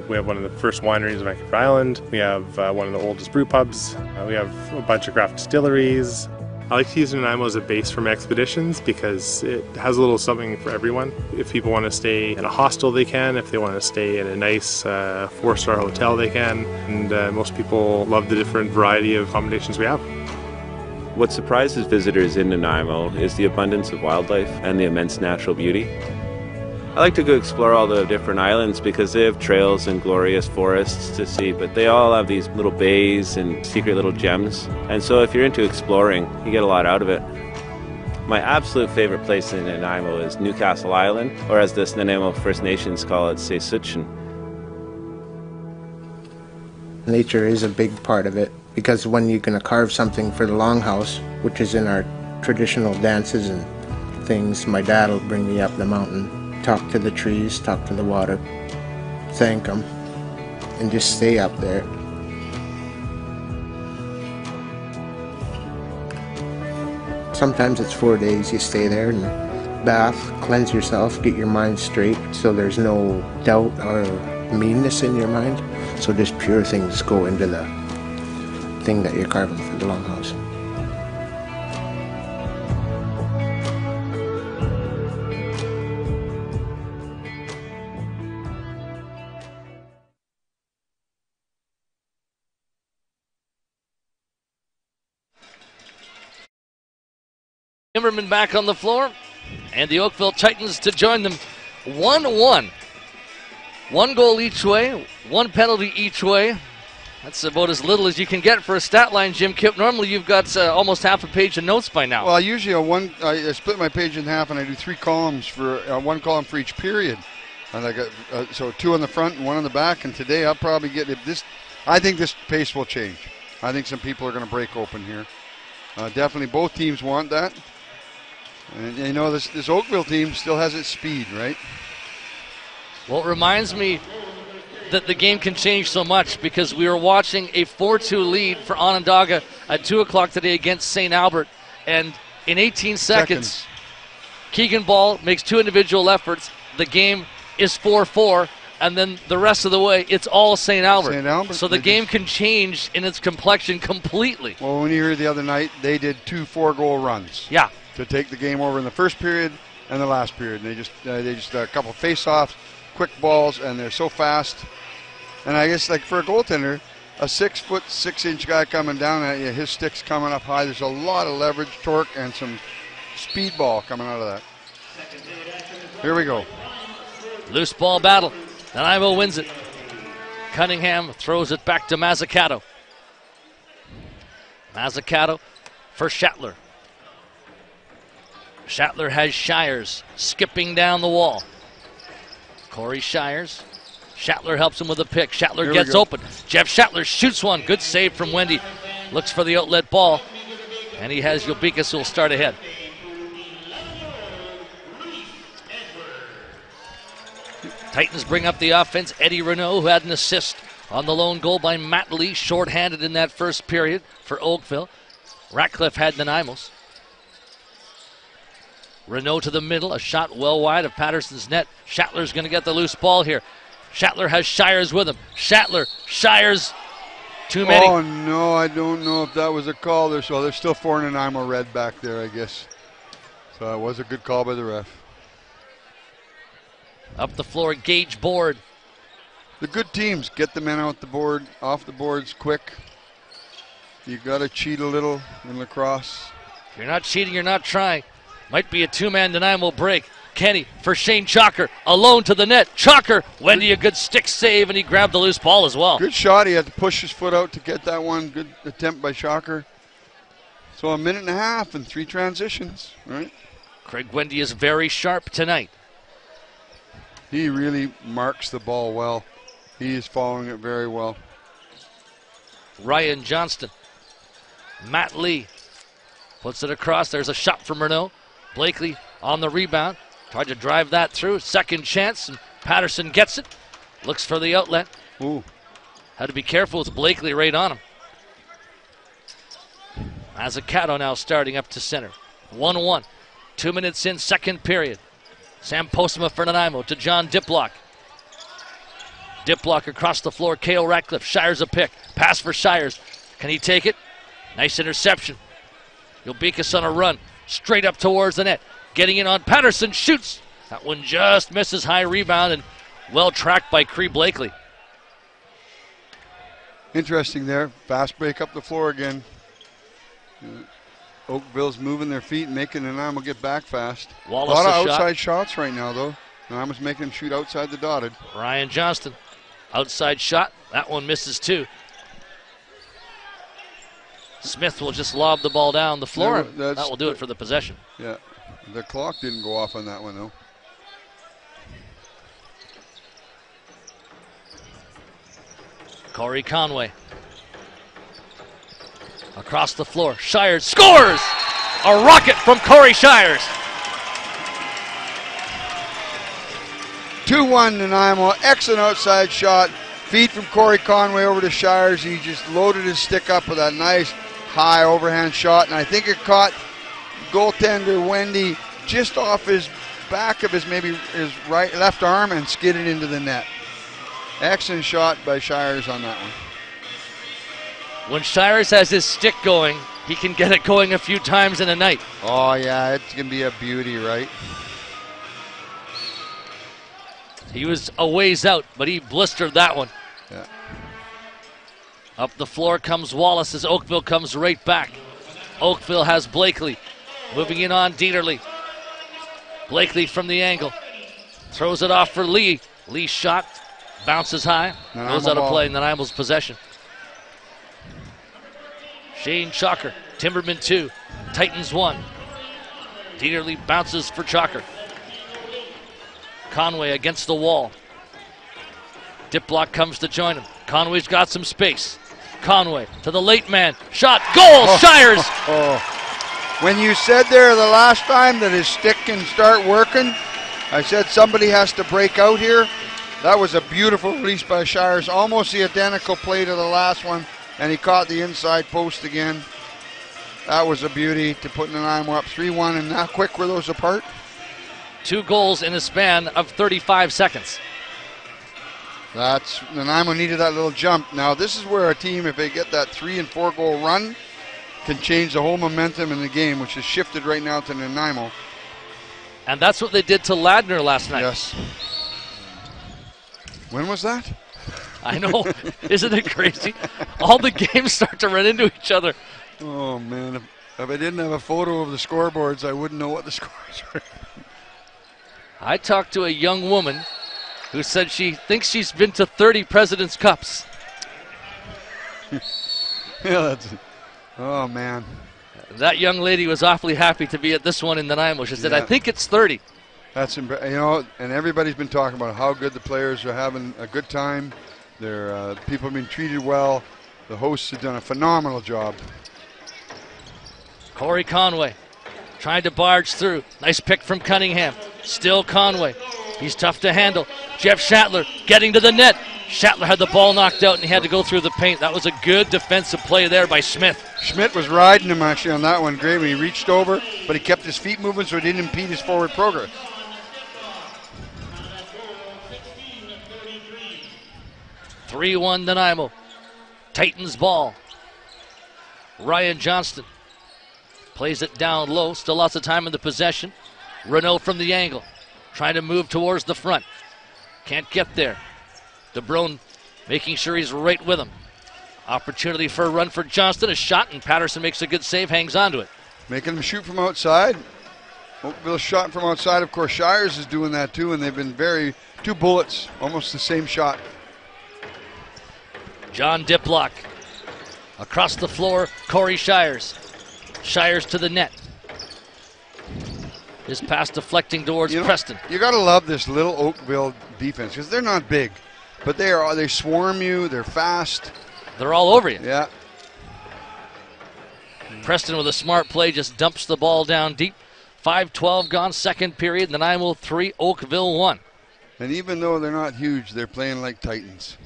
G: We have one of the first wineries on Vancouver Island. We have one of the oldest brew pubs. We have a bunch of craft distilleries. I like to use Nanaimo as a base for my expeditions because it has a little something for everyone. If people want to stay in a hostel, they can. If they want to stay in a nice 4-star hotel, they can. And most people love the different variety of accommodations we have.
L: What surprises visitors in Nanaimo is the abundance of wildlife and the immense natural beauty.
I: I like to go explore all the different islands because they have trails and glorious forests to see, but they all have these little bays and secret little gems. And so if you're into exploring, you get a lot out of it. My absolute favorite place in Nanaimo is Newcastle Island, or as the Nanaimo First Nations call it, Seisuchin.
L: Nature is a big part of it, because when you're going to carve something for the longhouse, which is in our traditional dances and things, my dad will bring me up the mountain, talk to the trees, talk to the water, thank them, and just stay up there. Sometimes it's 4 days you stay there and bath, cleanse yourself, get your mind straight so there's no doubt or meanness in your mind. So just pure things go into the thing that you're carving for the longhouse.
A: Timbermen back on the floor, and the Oakville Titans to join them 1-1. 1 goal each way, 1 penalty each way. That's about as little as you can get for a stat line, Jim Kipp. Normally you've got almost half a page of notes by now.
B: Well, usually I split my page in half and I do 3 columns for 1 column for each period. And I got so 2 on the front and 1 on the back. And today I'll probably get this. I think this pace will change. I think some people are going to break open here. Definitely both teams want that. And you know, this Oakville team still has its speed, right?
A: Well, it reminds me that the game can change so much because we were watching a 4-2 lead for Onondaga at 2 o'clock today against St. Albert. And in 18 seconds, Keegan Ball makes 2 individual efforts. The game is 4-4. And then the rest of the way, it's all St. Albert. So the game can change in its complexion completely.
B: Well, when you heard the other night, they did 2 4-goal runs.
A: Yeah.
B: To take the game over in the first period and the last period. And they just a couple face-offs, quick balls, and they're so fast. And I guess like for a goaltender, a 6', 6" guy coming down at you, his stick's coming up high. There's a lot of leverage, torque, and some speed ball coming out of that. Here we go.
A: Loose ball battle. Nanaimo wins it. Cunningham throws it back to Mazzucato. Mazzucato for Schattler. Schattler has Shires skipping down the wall. Corey Shires. Schattler helps him with a pick. Schattler gets open. Jeff Schattler shoots one. Good save from Wendy. Looks for the outlet ball. And he has Yobicas who will start ahead. Titans bring up the offense. Eddie Renault, who had an assist on the lone goal by Matt Lee, shorthanded in that first period for Oakville. Ratcliffe had Nanaimo's. Renault to the middle, a shot well wide of Patterson's net. Schattler's going to get the loose ball here. Schattler has Shires with him. Schattler, Shires, too many.
B: Oh, no, I don't know if that was a call there. So there's still 4 Nanaimo red back there, I guess. So it was a good call by the ref.
A: Up the floor, Gage Board.
B: The good teams get the men out the board, off the boards quick. You got to cheat a little in lacrosse.
A: If you're not cheating, you're not trying. Might be a 2-man Nanaimo break. Kenny for Shane Chalker, alone to the net. Chalker, Wendy, a good stick save, and he grabbed the loose ball as well.
B: Good shot. He had to push his foot out to get that one. Good attempt by Chalker. So 1.5 minutes and 3 transitions, right?
A: Craig Wendy is very sharp tonight.
B: He really marks the ball well. He is following it very well.
A: Ryan Johnston. Matt Lee puts it across. There's a shot from Renault. Blakely on the rebound. Tried to drive that through. Second chance, and Patterson gets it. Looks for the outlet.
B: Ooh.
A: Had to be careful with Blakely right on him. Mazzucato now starting up to center. 1-1. 2 minutes in, second period. Sam Postma for Nanaimo to John Diplock. Diplock across the floor. K.O. Ratcliffe. Shires a pick. Pass for Shires. Can he take it? Nice interception. Yobicas on a run. Straight up towards the net. Getting in on Patterson. Shoots. That one just misses. High rebound and well tracked by Cree Blakely.
B: Interesting there. Fast break up the floor again. Oakville's moving their feet and making Nanaimo get back fast.
A: Wallace
B: a lot of
A: shot.
B: outside shots right now, though. Nanaimo's making him shoot outside the dotted.
A: Ryan Johnston, outside shot. That one misses too. Smith will just lob the ball down the floor. That will do it for the possession.
B: Yeah, the clock didn't go off on that one though.
A: Corey Conway. Across the floor. Shires scores! A rocket from Corey Shires.
B: 2-1 Nanaimo. Excellent outside shot. Feed from Corey Conway over to Shires. He just loaded his stick up with a nice high overhand shot, and I think it caught goaltender Wendy just off his back of his left arm and skidded into the net. Excellent shot by Shires on that one.
A: When Shires has his stick going, he can get it going a few times in a night.
B: Oh yeah, it's gonna be a beauty, right?
A: He was a ways out, but he blistered that one.
B: Yeah.
A: Up the floor comes Wallace as Oakville comes right back. Oakville has Blakely. Moving in on Dieterle. Blakely from the angle. Throws it off for Lee. Lee's shot bounces high. Goes out of play. Nanaimo's possession. Shane Chalker. Timberman 2. Titans 1. Dieterle bounces for Chalker. Conway against the wall. Diplock comes to join him. Conway's got some space. Conway to the late man. Shot. Goal! Shires!
B: When you said there the last time that his stick can start working, I said somebody has to break out here. That was a beautiful release by Shires. Almost the identical play to the last one, and he caught the inside post again. That was a beauty to put Nanaimo up 3-1, and how quick were those apart?
A: 2 goals in a span of 35 seconds.
B: Nanaimo needed that little jump. Now this is where a team, if they get that 3 and 4 goal run, can change the whole momentum in the game, which has shifted right now to Nanaimo.
A: And that's what they did to Ladner last night.
B: Yes. When was that?
A: I know. Isn't it crazy? All the games start to run into each other.
B: Oh man, if I didn't have a photo of the scoreboards, I wouldn't know what the scores were.
A: I talked to a young woman who said she thinks she's been to 30 President's Cups.
B: Yeah, oh man.
A: That young lady was awfully happy to be at this one in Nanaimo. She said, I think it's 30.
B: That's, and everybody's been talking about how good the players are having a good time. Their people have been treated well. The hosts have done a phenomenal job.
A: Corey Conway trying to barge through. Nice pick from Cunningham. Still Conway. He's tough to handle. Jeff Shatler getting to the net. Shatler had the ball knocked out and he had to go through the paint. That was a good defensive play there by Smith.
B: Schmidt was riding him actually on that one. Great when he reached over, but he kept his feet moving so it didn't impede his forward progress.
A: (3-1) Nanaimo. Titans ball. Ryan Johnston plays it down low. Still lots of time in the possession. Renault from the angle. Trying to move towards the front. Can't get there. DeBrone making sure he's right with him. Opportunity for a run for Johnston. A shot, and Patterson makes a good save, hangs on to it.
B: Making him shoot from outside. Oakville shot from outside. Of course, Shires is doing that too, and they've been 2 bullets, almost the same shot.
A: John Diplock. Across the floor, Corey Shires. Shires to the net. His pass deflecting towards Preston.
B: You got to love this little Oakville defense because they're not big, but they swarm you. They're fast.
A: They're all over you.
B: Yeah.
A: Preston with a smart play just dumps the ball down deep. 5:12 gone, second period. Nanaimo 3, Oakville 1.
B: And even though they're not huge, they're playing like Titans.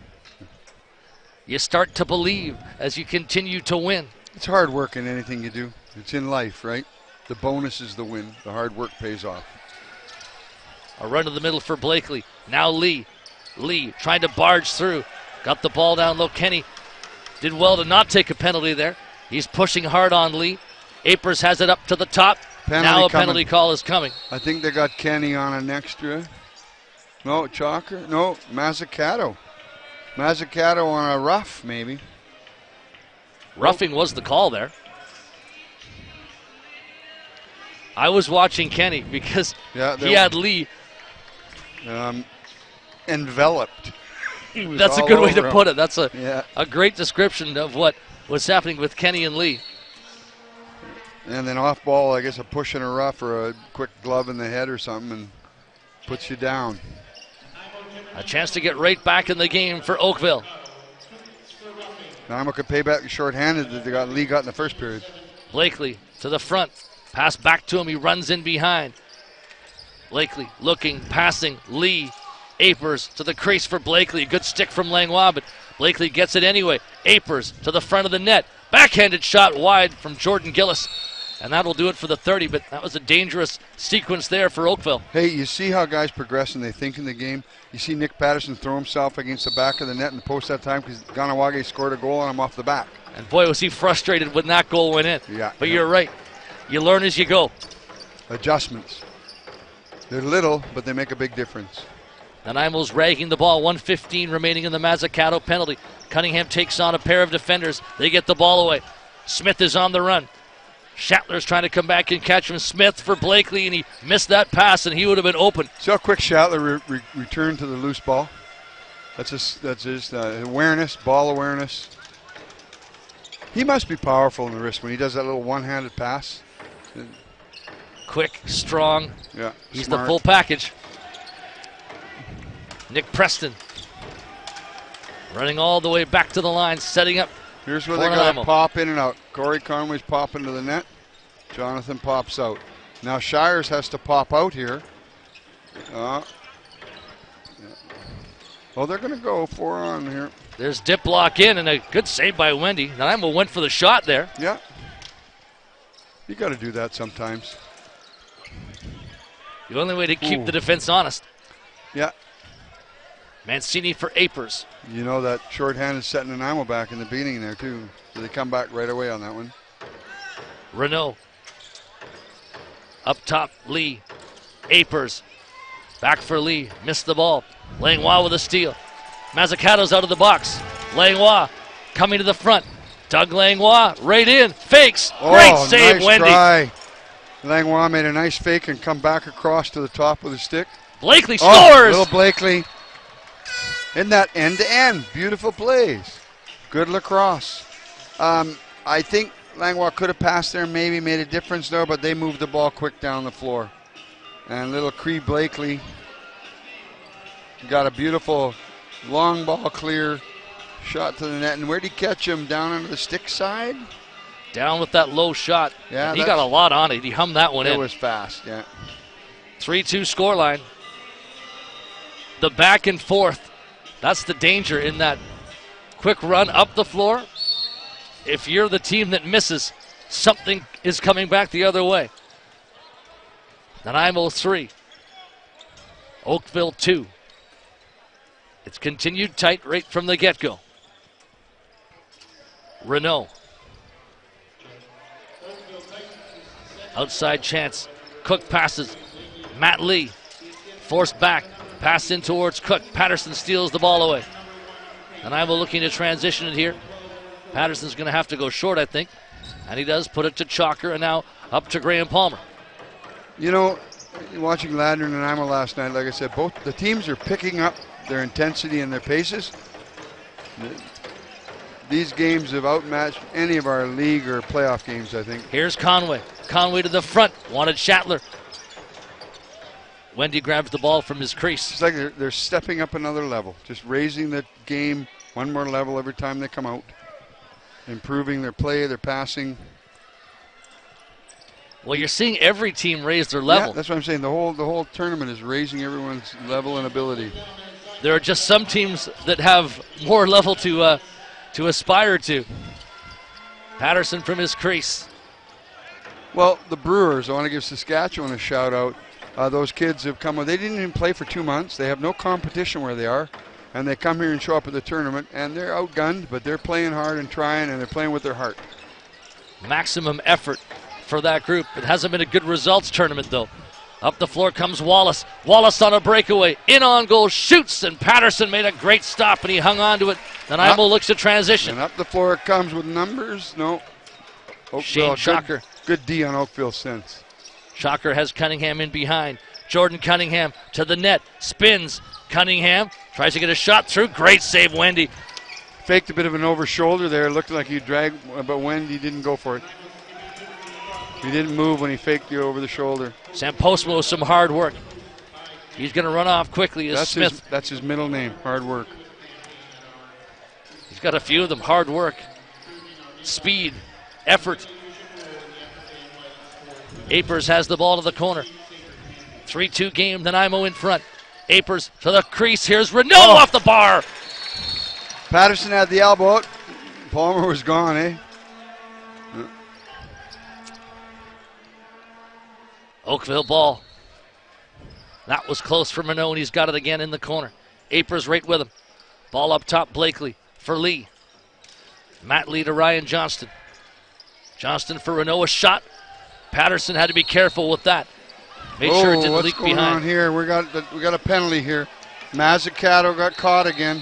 A: You start to believe as you continue to win.
B: It's hard work in anything you do. It's in life, right? The bonus is the win. The hard work pays off.
A: A run to the middle for Blakely. Now Lee. Lee trying to barge through. Got the ball down low. Kenny did well to not take a penalty there. He's pushing hard on Lee. Apers has it up to the top. Now a penalty call is coming.
B: I think they got Kenny on an extra. No, Chalker. No, Mazzucato. Mazzucato on a rough, maybe.
A: Roughing was the call there. I was watching Kenny because he had Lee
B: Enveloped.
A: That's a good way to put it. That's a
B: Yeah.
A: a great description of what was happening with Kenny and Lee.
B: And then off ball, I guess a push in a rough or a quick glove in the head or something and puts you down.
A: A chance to get right back in the game for Oakville.
B: Nanaimo could pay back the shorthanded that Lee got in the first period.
A: Blakely to the front. Pass back to him. He runs in behind. Blakely looking, passing. Lee. Apers to the crease for Blakely. Good stick from Langlois, but Blakely gets it anyway. Apers to the front of the net. Backhanded shot wide from Jordan Gillis. And that'll do it for the 30, but that was a dangerous sequence there for Oakville.
B: Hey, you see how guys progress and they think in the game? You see Nick Patterson throw himself against the back of the net in the post that time because Ganawage scored a goal on him off the back.
A: And boy, was he frustrated when that goal went in.
B: Yeah.
A: But you're right. You learn as you go.
B: Adjustments. They're little, but they make a big difference.
A: Nanaimo's ragging the ball. 1:15 remaining in the Mazzucato penalty. Cunningham takes on a pair of defenders. They get the ball away. Smith is on the run. Shatler's trying to come back and catch him. Smith for Blakely, and he missed that pass, and he would have been open.
B: See how quick Shatler returned to the loose ball? That's his awareness, ball awareness. He must be powerful in the wrist when he does that little one-handed pass.
A: Quick, strong.
B: Yeah,
A: he's
B: smart.
A: the full package. Nick Preston running all the way back to the line, setting up.
B: Here's where they got to pop in and out. Corey Conway's popping to the net. Jonathan pops out. Now Shires has to pop out here. Oh, they're going to go 4 on here.
A: There's Diplock in, and a good save by Wendy. Nanaimo went for the shot there.
B: Yeah. You got to do that sometimes.
A: The only way to keep the defense honest.
B: Yeah.
A: Mancini for Apers.
B: You know that shorthand is setting Nanaimo back in the beginning there too. So they come back right away on that one.
A: Renault. Up top, Lee. Apers. Back for Lee. Missed the ball. Langlois with a steal. Mazzucato's out of the box. Langlois coming to the front. Doug Langlois right in. Fakes. Great save,
B: nice
A: Wendy.
B: Try. Langlois made a nice fake and come back across to the top with a stick.
A: Blakely scores.
B: Little Blakely. In that end-to-end, beautiful plays. Good lacrosse. I think Langlois could have passed there, maybe made a difference there, but they moved the ball quick down the floor. And little Cree Blakely got a beautiful long ball clear shot to the net. And where'd he catch him? Down under the stick side?
A: Down with that low shot.
B: Yeah,
A: he got a lot on it. He hummed that one in.
B: It was fast, yeah.
A: 3-2 scoreline. The back and forth. That's the danger in that quick run up the floor. If you're the team that misses, something is coming back the other way. Nanaimo 3. Oakville 2. It's continued tight right from the get-go. Renault. Outside chance. Cook passes. Matt Lee. Forced back. Pass in towards Cook. Patterson steals the ball away. Nanaimo looking to transition it here. Patterson's going to have to go short, I think. And he does put it to Chalker, and now up to Graham Palmer.
B: You know, watching Ladner and Nanaimo last night, like I said, both the teams are picking up their intensity and their paces. These games have outmatched any of our league or playoff games, I think.
A: Here's Conway. Conway to the front. Wanted Shatler. Wendy grabs the ball from his crease.
B: It's like they're stepping up another level, just raising the game one more level every time they come out, improving their play, their passing.
A: Well, you're seeing every team raise their level.
B: Yeah, that's what I'm saying. The whole tournament is raising everyone's level and ability.
A: There are just some teams that have more level to aspire to. Patterson from his crease.
B: Well, the Brewers, I want to give Saskatchewan a shout out. Those kids have come, they didn't even play for 2 months. They have no competition where they are. And they come here and show up at the tournament, and they're outgunned, but they're playing hard and trying, and they're playing with their heart.
A: Maximum effort for that group. It hasn't been a good results tournament, though. Up the floor comes Wallace. Wallace on a breakaway. In on goal, shoots, and Patterson made a great stop, and he hung on to it. Nanaimo looks to transition.
B: And up the floor it comes with numbers. No.
A: Shane Chalker.
B: Good D on Oakville since.
A: Chalker has Cunningham in behind. Jordan Cunningham to the net. Spins. Cunningham tries to get a shot through. Great save, Wendy.
B: Faked a bit of an over shoulder there. Looked like he dragged, but Wendy didn't go for it. He didn't move when he faked you over the shoulder.
A: Sam Postma with some hard work. He's going to run off quickly as Smith.
B: That's his middle name, hard work.
A: He's got a few of them, hard work, speed, effort. Apers has the ball to the corner. 3-2 game, Nanaimo in front. Apers to the crease. Here's Renault off the bar.
B: Patterson had the elbow out. Palmer was gone, eh?
A: Oakville ball. That was close for Renault, and he's got it again in the corner. Apers right with him. Ball up top, Blakely for Lee. Matt Lee to Ryan Johnston. Johnston for Renault, a shot. Patterson had to be careful with that. Made sure it didn't leak behind.
B: What's going on here? We got a penalty here. Mazzucato got caught again.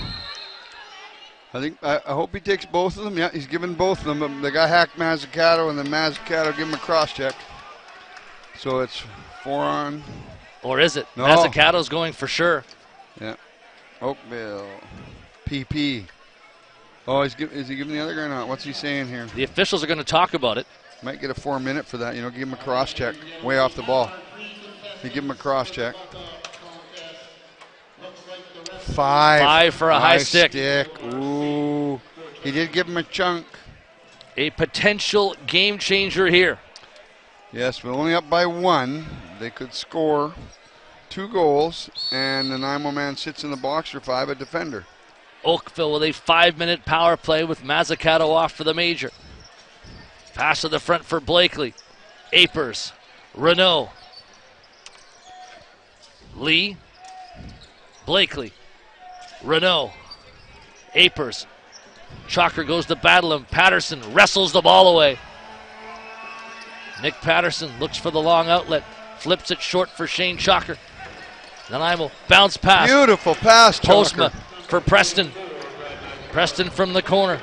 B: I hope he takes both of them. Yeah, he's given both of them. But the guy hacked Mazzucato, and then Mazzucato gave him a cross check. So it's 4 on.
A: Or is it?
B: No.
A: Mazzucato's going for sure.
B: Yeah. Oakville. PP. Oh, is he giving the other guy or not? What's he saying here?
A: The officials are going to talk about it.
B: Might get a 4-minute for that. Give him a cross check way off the ball. You give him a cross check.
A: 5 for a high stick.
B: Ooh. He did give him a chunk.
A: A potential game changer here.
B: Yes, we're only up by 1. They could score 2 goals, and the Nanaimo man sits in the box for 5, a defender.
A: Oakville with a 5-minute power play with Mazzucato off for the major. Pass to the front for Blakely. Apers. Renault. Lee. Blakely. Renault. Apers. Chalker goes to battle him. Patterson wrestles the ball away. Nick Patterson looks for the long outlet. Flips it short for Shane Chalker. Nanaimo bounce pass.
B: Beautiful pass,
A: Postma
B: Chalker.
A: for Preston. Preston from the corner.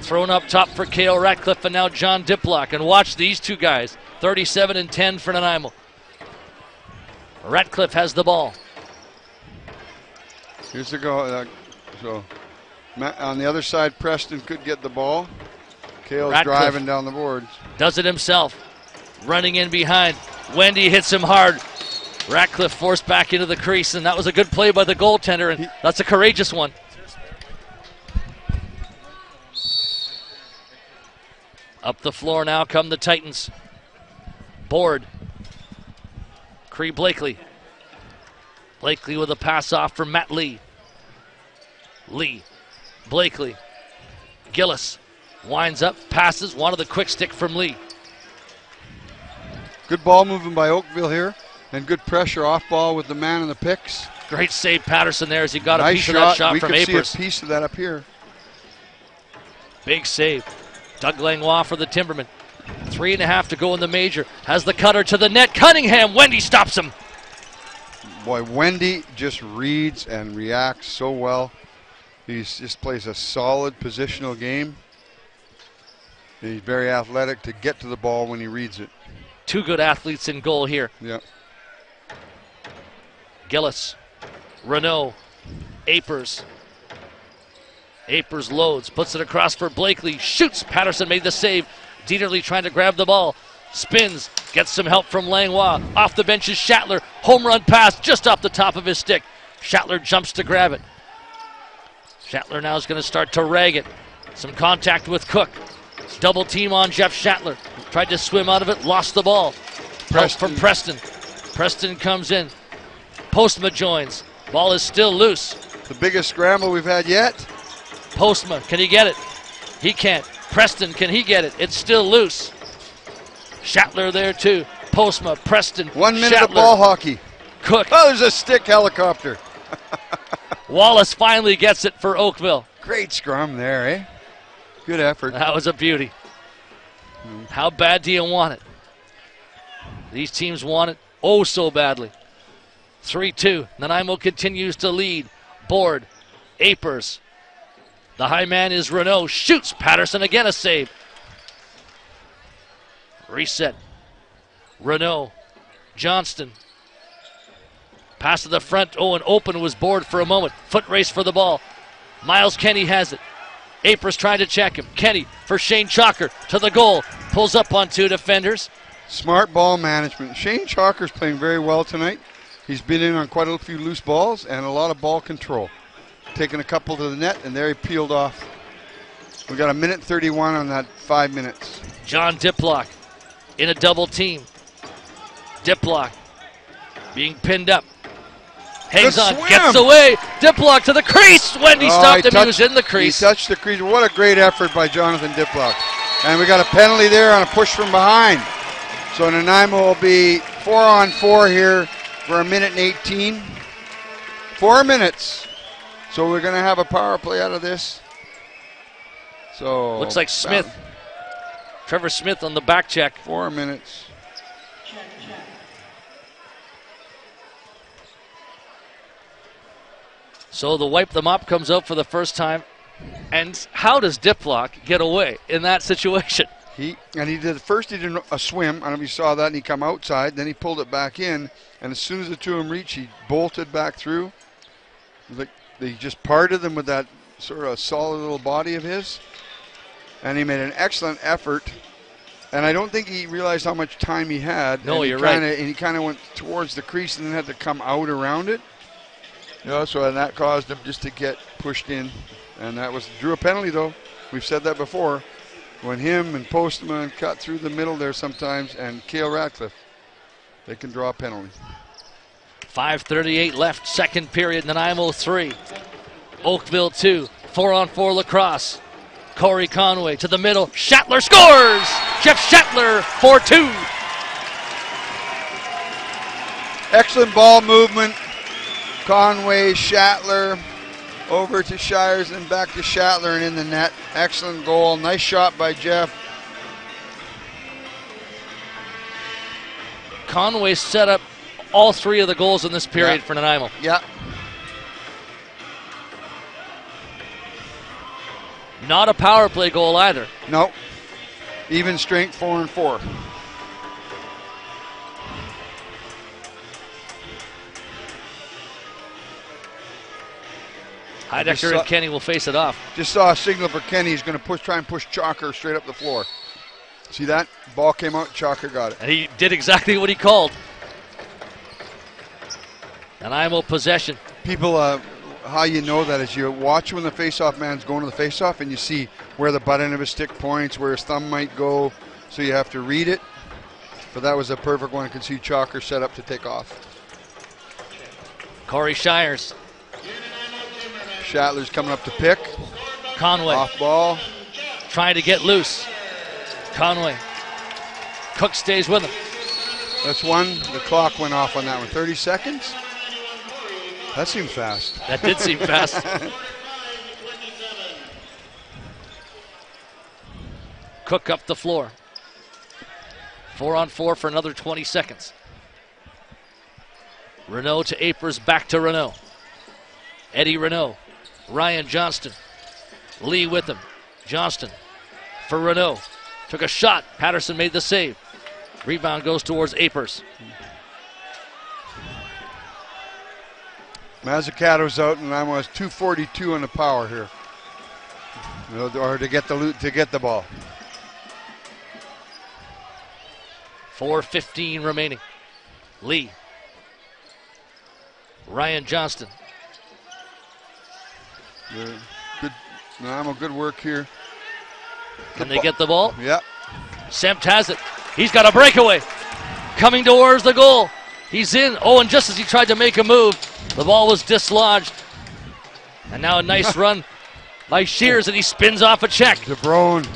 A: Thrown up top for K.O. Ratcliffe and now John Diplock. And watch these two guys. 37 and 10 for Nanaimo. Ratcliffe has the ball.
B: Here's the goal. On the other side, Preston could get the ball. Kale's driving down the boards.
A: Does it himself. Running in behind. Wendy hits him hard. Ratcliffe forced back into the crease, and that was a good play by the goaltender, and that's a courageous one. Up the floor now come the Titans. Board. Cree Blakely. Blakely with a pass off for Matt Lee. Lee. Blakely. Gillis. Winds up, passes, wanted the quick stick from Lee.
B: Good ball movement by Oakville here, and good pressure off ball with the man in the picks.
A: Great save, Patterson there as he got
B: nice
A: a piece of that shot from Apers.
B: We could see a piece of that up here.
A: Big save. Doug Langlois for the Timbermen. 3.5 to go in the major. Has the cutter to the net. Cunningham, Wendy stops him.
B: Boy, Wendy just reads and reacts so well. He just plays a solid positional game. He's very athletic to get to the ball when he reads it.
A: 2 good athletes in goal here.
B: Yeah.
A: Gillis, Renault, Apers. Apers loads, puts it across for Blakely, shoots. Patterson made the save. Dieterle trying to grab the ball. Spins, gets some help from Langlois. Off the bench is Schattler. Home run pass just off the top of his stick. Schattler jumps to grab it. Schattler now is going to start to rag it. Some contact with Cook. Double team on Jeff Schattler. Tried to swim out of it, lost the ball. Help from Preston. Preston comes in. Postma joins. Ball is still loose.
B: The biggest scramble we've had yet.
A: Postma, can he get it? He can't. Preston, can he get it? It's still loose. Schattler there too. Postma, Preston,
B: 1 minute
A: Schattler.
B: of ball hockey.
A: Cook.
B: Oh, there's a stick helicopter.
A: Wallace finally gets it for Oakville.
B: Great scrum there, eh? Good effort.
A: That was a beauty. How bad do you want it? These teams want it oh so badly. 3-2. Nanaimo continues to lead. Board. Apers. The high man is Renault. Shoots. Patterson again a save. Reset. Renault. Johnston. Pass to the front. Owen open, was bored for a moment. Foot race for the ball. Miles Kenny has it. Apers trying to check him. Kenny for Shane Chalker to the goal. Pulls up on 2 defenders.
B: Smart ball management. Shane Chalker's playing very well tonight. He's been in on quite a few loose balls and a lot of ball control. Taking a couple to the net, and there he peeled off. We got 1:31 on that 5 minutes.
A: John Diplock in a double team. Diplock being pinned up. Hangs on, gets away. Diplock to the crease. Wendy stopped him. He was in the crease.
B: He touched the crease. What a great effort by Jonathan Diplock. And we got a penalty there on a push from behind. So Nanaimo will be 4-on-4 here for 1:18. 4 minutes. So we're going to have a power play out of this. So
A: looks like Smith. Trevor Smith on the back check.
B: 4 minutes.
A: So the wipe them up comes out for the first time. And how does Diplock get away in that situation?
B: He did a swim. I don't know if you saw that, and he come outside. Then he pulled it back in, and as soon as the two of them reached, he bolted back through. Like he just parted them with that sort of solid little body of his, and he made an excellent effort. And I don't think he realized how much time he had.
A: No, you're right.
B: And he kind of went towards the crease and then had to come out around it. You know, so and that caused him just to get pushed in, and that drew a penalty though. We've said that before. When him and Postman cut through the middle there sometimes, and Cale Ratcliffe, they can draw a penalty.
A: 5:38 left, second period. Nanaimo 3, Oakville 2. 4-on-4 Lacrosse. Corey Conway to the middle. Shatler scores! Jeff Shatler 4-2.
B: Excellent ball movement. Conway, Shatler, over to Shires and back to Shatler and in the net. Excellent goal. Nice shot by Jeff.
A: Conway set up all 3 of the goals in this period for Nanaimo.
B: Yeah.
A: Not a power play goal either.
B: No. Even strength, 4-on-4.
A: Heidecker and Kenny will face it off.
B: Just saw a signal for Kenny. He's going to try and push Chalker straight up the floor. See that? Ball came out, Chalker got it.
A: And he did exactly what he called. Nanaimo possession.
B: People, how you know that is you watch when the face-off man's going to the face-off and you see where the button of his stick points, where his thumb might go, so you have to read it. But that was a perfect one. You can see Chalker set up to take off.
A: Corey Shires.
B: Shatler's coming up to pick.
A: Conway.
B: Off ball.
A: Trying to get loose. Conway. Cook stays with him.
B: That's one. The clock went off on that one. 30 seconds? That seemed fast.
A: That did seem fast. Cook up the floor. 4-on-4 for another 20 seconds. Renault to Apers, back to Renault. Eddie Renault. Ryan Johnston. Lee with him. Johnston for Renault. Took a shot. Patterson made the save. Rebound goes towards Apers.
B: Mazzucato's out, and I was 2:42 on the power here, or to get the ball.
A: 4:15 remaining. Lee. Ryan Johnston.
B: Good, Nanaimo, good work here.
A: Can they get the ball?
B: Yeah.
A: Sempt has it. He's got a breakaway. Coming towards the goal. He's in. Oh, and just as he tried to make a move, the ball was dislodged. And now a nice run by Shears, and he spins off a check.
B: DeBrone.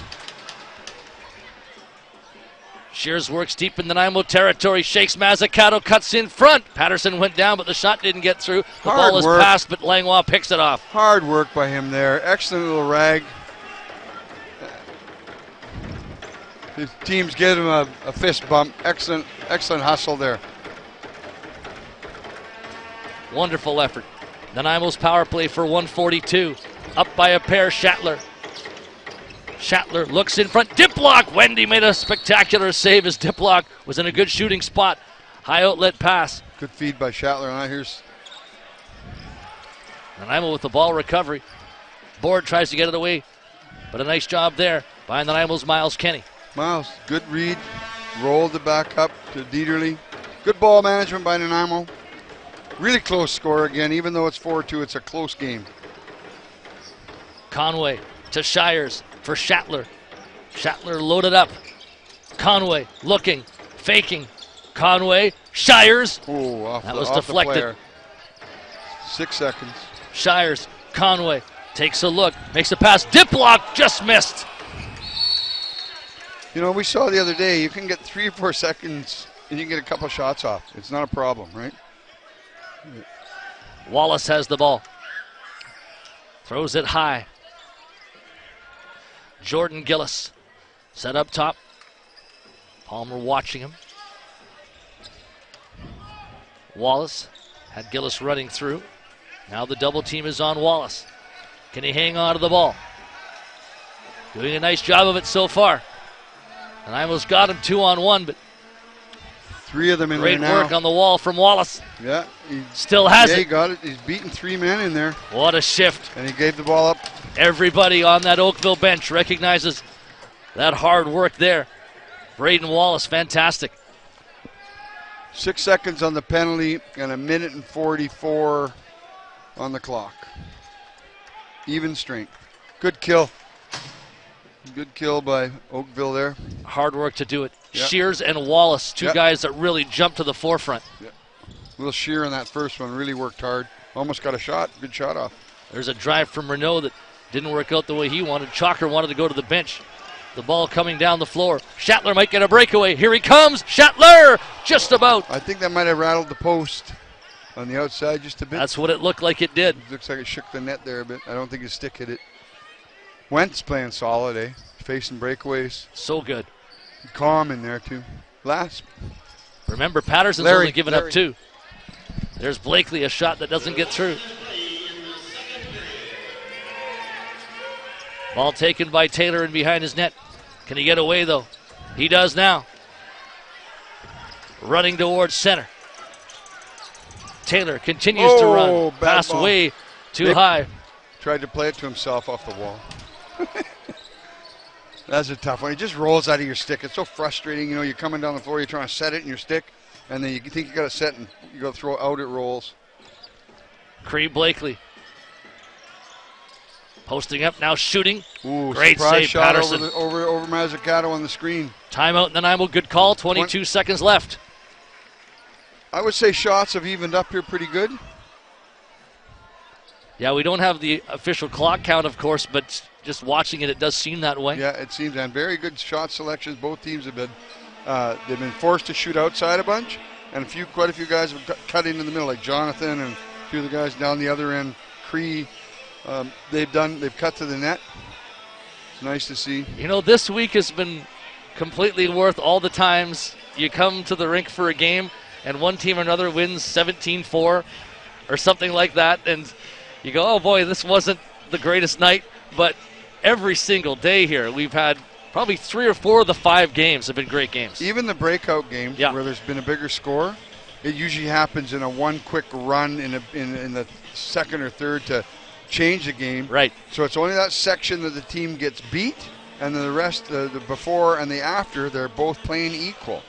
A: Shears works deep in the Nanaimo territory, shakes Mazzucato, cuts in front. Patterson went down, but the shot didn't get through. The ball is passed, but Langlois picks it off.
B: Hard work by him there. Excellent little rag. His teams give him a fist bump. Excellent hustle there.
A: Wonderful effort. Nanaimo's power play for 142. Up by a pair, Shatler. Shatler looks in front. Diplock! Wendy made a spectacular save as Diplock was in a good shooting spot. High outlet pass.
B: Good feed by Schattler. Now here's
A: Nanaimo with the ball recovery. Board tries to get it away, but a nice job there by Nanaimo's Miles Kenny.
B: Miles, good read. Rolled it back up to Dieterle. Good ball management by Nanaimo. Really close score again. Even though it's 4-2, it's a close game.
A: Conway to Shires for Schattler. Schattler loaded up. Conway looking, faking. Conway, Shires.
B: Ooh,
A: that was deflected.
B: 6 seconds.
A: Shires, Conway takes a look, makes a pass. Diplock just missed.
B: You know, we saw the other day, you can get 3 or 4 seconds and you can get a couple shots off. It's not a problem, right?
A: Wallace has the ball. Throws it high. Jordan Gillis set up top. Palmer watching him. Wallace had Gillis running through. Now the double team is on Wallace. Can he hang on to the ball? Doing a nice job of it so far. And I almost got him 2-on-1, but
B: 3 of them in there now.
A: Great work on the wall from Wallace.
B: Yeah.
A: Still has it.
B: He got it. He's beaten 3 men in there.
A: What a shift.
B: And he gave the ball up.
A: Everybody on that Oakville bench recognizes that hard work there. Braden Wallace, fantastic.
B: 6 seconds on the penalty and 1:44 on the clock. Even strength. Good kill. Good kill by Oakville there.
A: Hard work to do it.
B: Yep.
A: Shears and Wallace, two
B: Yep.
A: guys that really jumped to the forefront.
B: Yep. Will Shear in that first one really worked hard. Almost got a shot. Good shot off.
A: There's a drive from Renault that didn't work out the way he wanted. Chalker wanted to go to the bench. The ball coming down the floor. Schattler might get a breakaway. Here he comes. Schattler! Just about.
B: I think that might have rattled the post on the outside just a bit.
A: That's what it looked like it did.
B: Looks like it shook the net there a bit. I don't think his stick hit it. Wentz playing solid, eh? Facing breakaways.
A: So good.
B: Calm in there, too. Last.
A: Remember, Patterson's only given up 2. There's Blakely, a shot that doesn't get through. Ball taken by Taylor and behind his net. Can he get away, though? He does now. Running towards center. Taylor continues to run. Pass way too high.
B: Tried to play it to himself off the wall. That's a tough one. He just rolls out of your stick. It's so frustrating. You know, you're coming down the floor, you're trying to set it in your stick, and then you think you got to set and you go throw it out, it rolls.
A: Cree Blakely. Posting up, now shooting.
B: Ooh,
A: great save,
B: shot
A: Patterson.
B: Over Mazzucato on the screen.
A: Timeout, Nanaimo, good call. 22 seconds left.
B: I would say shots have evened up here pretty good.
A: Yeah, we don't have the official clock count, of course, but just watching it, it does seem that way.
B: Yeah, it seems, and very good shot selections. Both teams have been they've been forced to shoot outside a bunch, and quite a few guys have cut into the middle, like Jonathan and a few of the guys down the other end. Cree, they've cut to the net. It's nice to see.
A: You know, this week has been completely worth all the times you come to the rink for a game and one team or another wins 17-4 or something like that, and you go, oh boy, this wasn't the greatest night, but every single day here we've had probably 3 or 4 of the 5 games have been great games.
B: Even the breakout games where there's been a bigger score, it usually happens in a one quick run in the second or third to change the game.
A: Right.
B: So it's only that section that the team gets beat, and then the rest, the before and the after, they're both playing equal.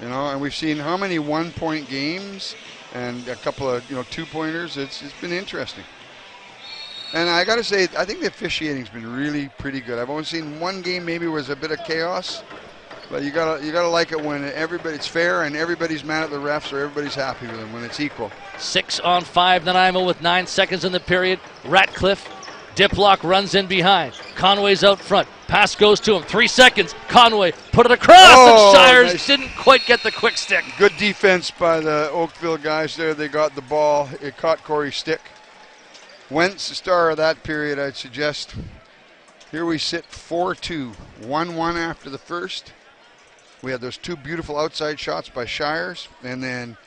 B: You know, and we've seen how many 1-point games and a couple of 2-pointers. It's been interesting. And I got to say, I think the officiating's been really pretty good. I've only seen one game maybe was a bit of chaos, but you gotta like it when it's fair and everybody's mad at the refs or everybody's happy with them when it's equal.
A: 6-on-5 Nanaimo with 9 seconds in the period. Ratcliffe, Diplock runs in behind. Conway's out front. Pass goes to him. 3 seconds. Conway put it across, and Shires didn't quite get the quick stick.
B: Good defense by the Oakville guys there. They got the ball. It caught Corey's stick. Wentz, the star of that period, I'd suggest. Here we sit 4-2, 1-1 after the first. We had those 2 beautiful outside shots by Shires, and then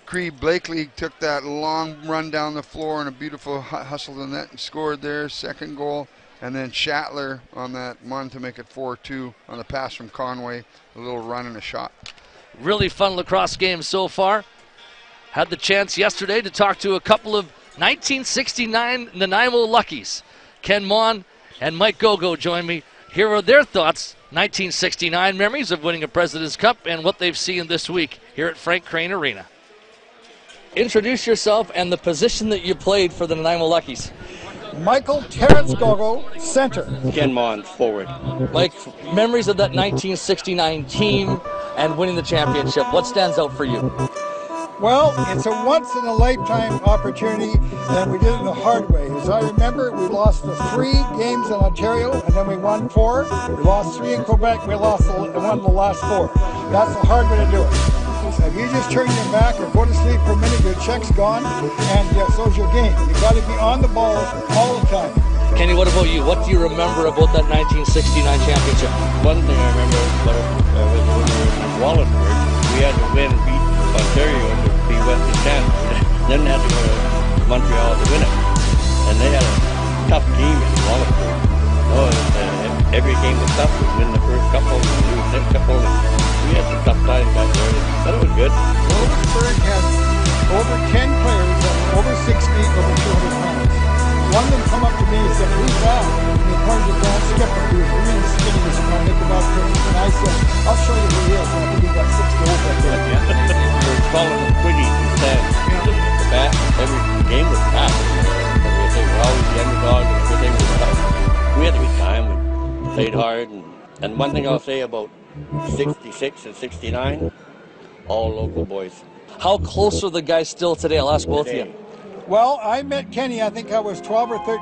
B: Cree Blakely took that long run down the floor and a beautiful hustle to the net and scored their second goal. And then Schattler on that one to make it 4-2 on the pass from Conway, a little run and a shot.
A: really fun lacrosse games so far. Had the chance yesterday to talk to a couple of 1969 Nanaimo Luckies. Ken Mon and Mike Gogo join me. Here are their thoughts, 1969 memories of winning a President's Cup and what they've seen this week here at Frank Crane Arena. Introduce yourself and the position that you played for the Nanaimo Luckies.
M: Michael Terrence Gogo, center.
N: Ken Mon, forward.
A: Mike, memories of that 1969 team and winning the championship. What stands out for you?
M: Well, it's a once-in-a-lifetime opportunity, and we did it the hard way. As I remember, we lost the 3 games in Ontario, and then we won 4. We lost 3 in Quebec, we won the last 4. That's the hard way to do it. If you just turn your back or go to sleep for a minute, your check's gone, and so's your game. You've got to be on the ball all the time.
A: Kenny, what about you? What do you remember about that 1969 championship?
N: One thing I remember was when we were in Wallaceburg, we had to win and beat Ontario to be Western Canada. Then had to go to Montreal to win it. And they had a tough team in Wallaceburg. Every game was tough. We win the first couple, we lose the next couple. We had some tough times back there, but it was good.
M: Wallaceburg had over 10 players that were over 6 feet, over 200 pounds. One of them come up to me and said, "Who's that?" And he pointed to Grant Skipper, who was really skinny this morning, Nick about and I said, "I'll show you who he is." And I think he got 6 goals that day.
N: We were calling them quickies instead. The bat, every game was fast. They were always the underdog, and everything was tough. We had a good time. We played hard, and one thing I'll say about 66 and 69, all local boys.
A: How close are the guys still today? I'll ask both of you.
M: Well, I met Kenny, I think I was 12 or 13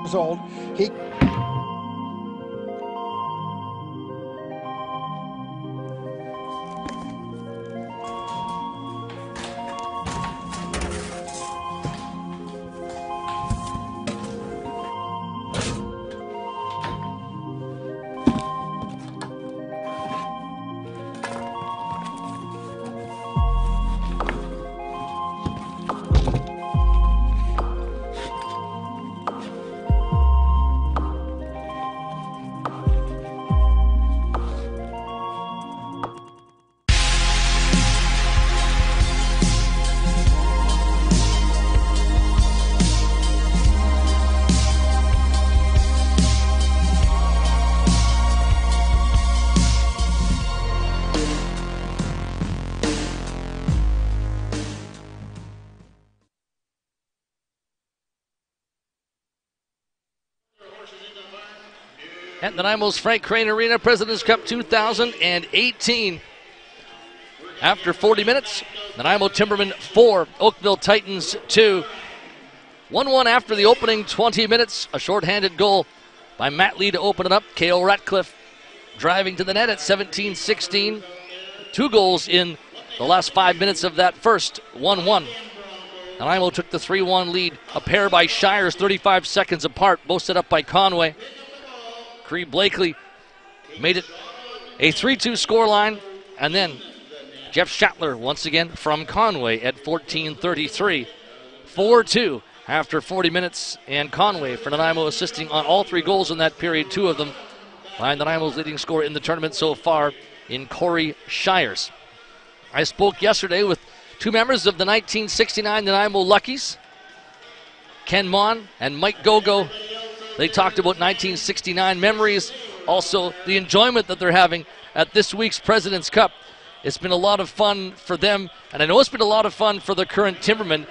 M: years old. He
A: At Nanaimo's Frank Crane Arena, President's Cup 2018. After 40 minutes, Nanaimo Timbermen 4, Oakville Titans 2. 1-1 after the opening 20 minutes. A shorthanded goal by Matt Lee to open it up. K.O. Ratcliffe driving to the net at 17-16. 2 goals in the last 5 minutes of that first 1-1. Nanaimo took the 3-1 lead. A pair by Shires 35 seconds apart, both set up by Conway. Cree Blakely made it a 3-2 scoreline, and then Jeff Schattler once again from Conway at 14:33. 4-2 after 40 minutes, and Conway for Nanaimo assisting on all 3 goals in that period, 2 of them by Nanaimo's leading scorer in the tournament so far in Corey Shires. I spoke yesterday with 2 members of the 1969 Nanaimo Luckies, Ken Mon and Mike Gogo. They talked about 1969 memories, also the enjoyment that they're having at this week's President's Cup. It's been a lot of fun for them, and I know it's been a lot of fun for the current Timbermen.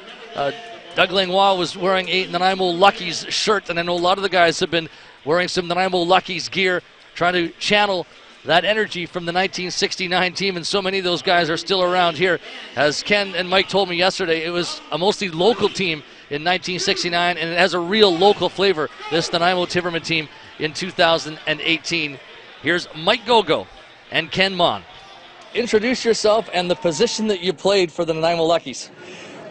A: Doug Langlois was wearing a Nanaimo Luckies shirt, and I know a lot of the guys have been wearing some Nanaimo Luckies gear, trying to channel that energy from the 1969 team, and so many of those guys are still around here. As Ken and Mike told me yesterday, it was a mostly local team in 1969, and it has a real local flavor, this Nanaimo Timbermen team in 2018. Here's Mike Gogo and Ken Mon. Introduce yourself and the position that you played for the Nanaimo Luckies.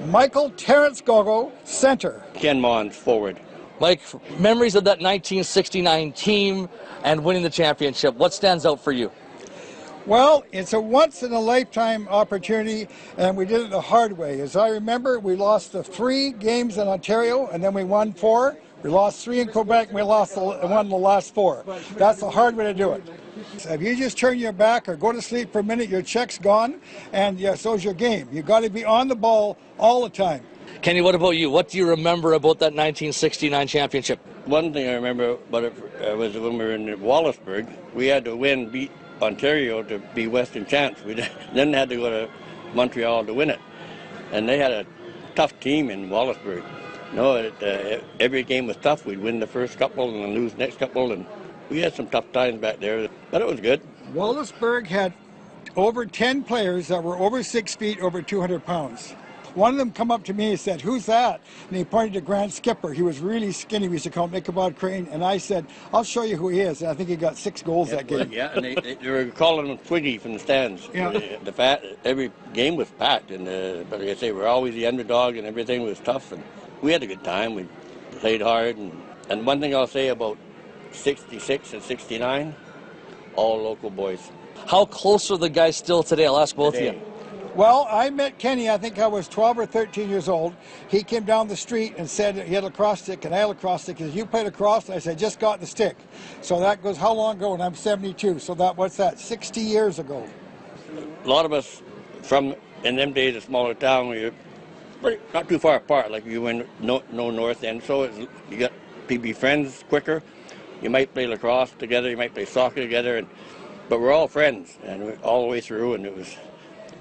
M: Michael Terrence Gogo, center.
N: Ken Mon, forward.
A: Mike, memories of that 1969 team and winning the championship. What stands out for you?
M: Well, it's a once-in-a-lifetime opportunity, and we did it the hard way. As I remember, we lost the 3 games in Ontario, and then we won 4. We lost 3 in Quebec, and we lost one in the last 4. That's the hard way to do it. If you just turn your back or go to sleep for a minute, your check's gone, and yeah, so's your game. You've got to be on the ball all the time.
A: Kenny, what about you? What do you remember about that 1969 championship?
N: One thing I remember about it was when we were in Wallaceburg, we had to beat Ontario to be Western Chance. We then had to go to Montreal to win it. And they had a tough team in Wallaceburg. Every game was tough. We'd win the first couple and then lose the next couple, and we had some tough times back there, but it was good.
M: Wallaceburg had over 10 players that were over 6 feet, over 200 pounds. One of them come up to me and said, "Who's that?" And he pointed to Grant Skipper. He was really skinny. We used to call him Ichabod Crane. And I said, "I'll show you who he is." And I think he got 6 goals that game.
N: Yeah, and they were calling him Twiggy from the stands. Yeah. Every game was packed, and but like I say, we're always the underdog, and everything was tough. And we had a good time. We played hard. And one thing I'll say about 66 and 69, all local boys.
A: How close are the guys still today? I'll ask both of you.
M: Well, I met Kenny, I think I was 12 or 13 years old. He came down the street and said he had a lacrosse stick, and I had a lacrosse stick. He said, "You played lacrosse?" And I said, "Just got the stick." So that goes how long ago? And I'm 72. So what's that, 60 years ago?
N: A lot of us from, in them days, a smaller town, we were not too far apart. Like you went no north end, so you got to be friends quicker. You might play lacrosse together, you might play soccer together, but we're all friends, and all the way through, and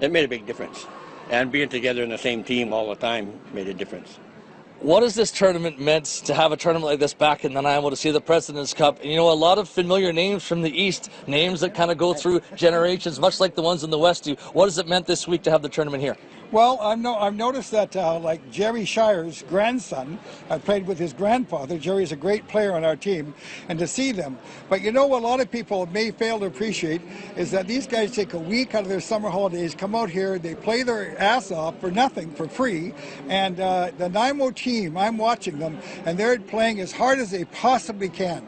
N: it made a big difference. And being together in the same team all the time made a difference.
A: What has this tournament meant to have a tournament like this back in Nanaimo, to see the President's Cup? And, a lot of familiar names from the East, names that kind of go through generations, much like the ones in the West do. What has it meant this week to have the tournament here?
M: Well, I've noticed that, like Jerry Shire's grandson, I played with his grandfather. Jerry's a great player on our team, and to see them. But what a lot of people may fail to appreciate is that these guys take a week out of their summer holidays, come out here, they play their ass off for nothing, for free, and the Nanaimo team, I'm watching them, and they're playing as hard as they possibly can.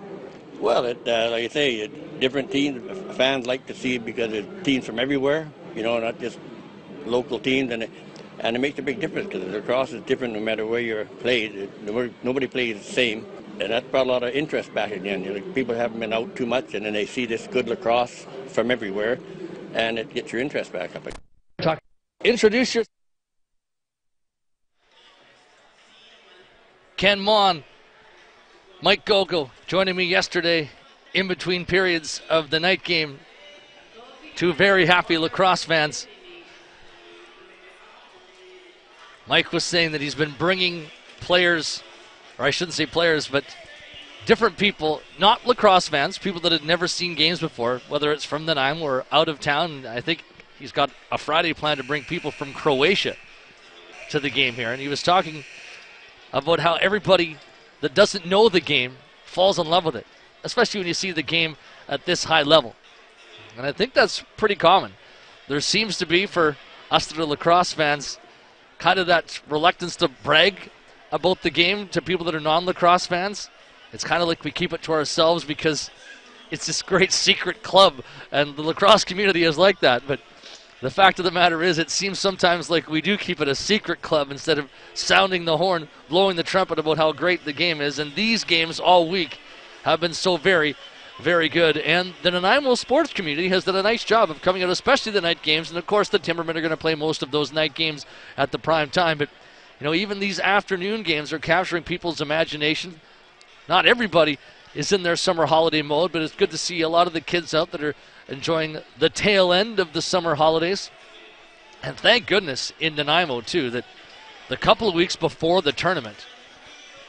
N: Well, like I say, different teams, fans like to see it because it's teams from everywhere, not just local teams, and it makes a big difference because the lacrosse is different no matter where you're played. Nobody plays the same, and that brought a lot of interest back again. People haven't been out too much, and then they see this good lacrosse from everywhere, and it gets your interest back up again.
A: Introduce your Ken Mon, Mike Gogo joining me yesterday in between periods of the night game. 2 very happy lacrosse fans. Mike was saying that he's been bringing players, or I shouldn't say players, but different people, not lacrosse fans, people that had never seen games before, whether it's from Nanaimo or out of town. I think he's got a Friday plan to bring people from Croatia to the game here. And he was talking about how everybody that doesn't know the game falls in love with it, especially when you see the game at this high level. And I think that's pretty common. There seems to be, for us that are lacrosse fans, kind of that reluctance to brag about the game to people that are non-lacrosse fans. It's kind of like we keep it to ourselves because it's this great secret club, and the lacrosse community is like that. But the fact of the matter is, it seems sometimes like we do keep it a secret club instead of sounding the horn, blowing the trumpet about how great the game is. And these games all week have been so very, very good. And the Nanaimo sports community has done a nice job of coming out, especially the night games. And, of course, the Timbermen are going to play most of those night games at the prime time. But, even these afternoon games are capturing people's imagination. Not everybody is in their summer holiday mode, but it's good to see a lot of the kids out that are enjoying the tail end of the summer holidays. And thank goodness in Nanaimo, too, that the couple of weeks before the tournament,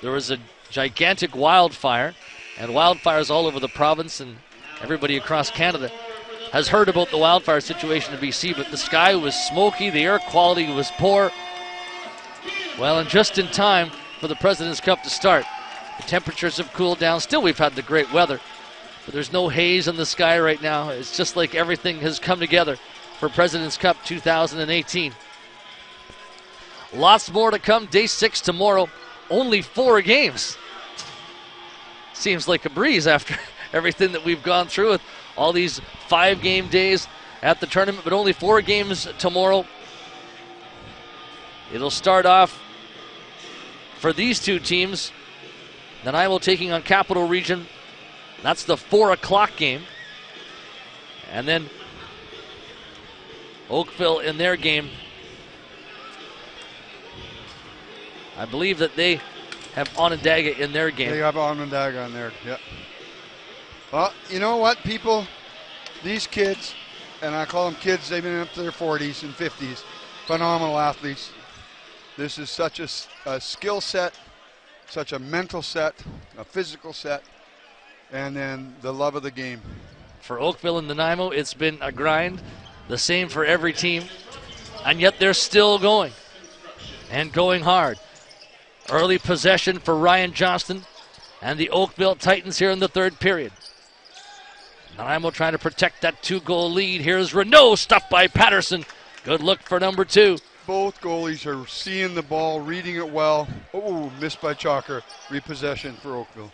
A: there was a gigantic wildfire, and wildfires all over the province, and everybody across Canada has heard about the wildfire situation in BC, but the sky was smoky, the air quality was poor. Well, and just in time for the President's Cup to start. The temperatures have cooled down. Still, we've had the great weather, but there's no haze in the sky right now. It's just like everything has come together for President's Cup 2018. Lots more to come. Day 6 tomorrow. Only 4 games. Seems like a breeze after everything that we've gone through with all these 5-game days at the tournament, but only 4 games tomorrow. It'll start off for these 2 teams Nanaimo taking on Capital Region. That's the 4 o'clock game. And then Oakville in their game. I believe that they have Onondaga in their game.
B: They have Onondaga on there, yeah. Well, you know what, people? These kids, and I call them kids, they've been up to their 40s and 50s, phenomenal athletes. This is such a skill set, such a mental set, a physical set, and then the love of the game.
A: For Oakville and Nanaimo, it's been a grind, the same for every team, and yet they're still going, and going hard. Early possession for Ryan Johnston and the Oakville Titans here in the third period. Nanaimo trying to protect that 2-goal lead. Here's Renault, stuffed by Patterson. Good look for number 2.
B: Both goalies are seeing the ball, reading it well. Oh, missed by Chalker. Repossession for Oakville.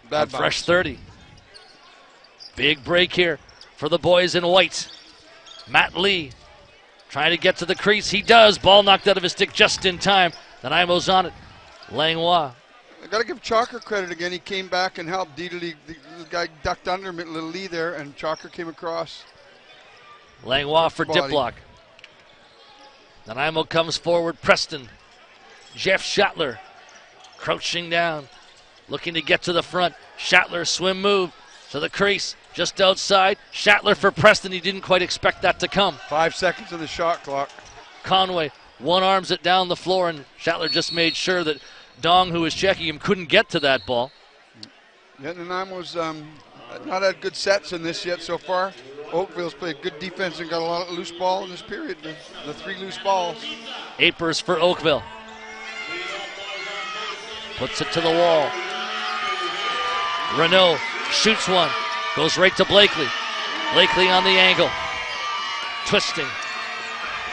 B: Bad bounce.
A: Fresh 30. Big break here for the boys in white. Matt Lee trying to get to the crease. He does. Ball knocked out of his stick just in time. Nanaimo's on it. Langlois.
B: I got to give Chalker credit again. He came back and helped. The guy ducked under little Lee there, and Chalker came across.
A: Langlois for Diplock. Nanaimo comes forward. Preston. Jeff Schattler crouching down, looking to get to the front. Schattler swim move to the crease, just outside. Schattler for Preston. He didn't quite expect that to come.
B: 5 seconds of the shot clock.
A: Conway one arms it down the floor, and Schattler just made sure that Dong, who was checking him, couldn't get to that ball.
B: Yeah, Nanaimo's not had good sets in this yet so far. Oakville's played good defense and got a lot of loose ball in this period. The 3 loose balls.
A: Apers for Oakville. Puts it to the wall. Renault shoots one. Goes right to Blakely. Blakely on the angle. Twisting.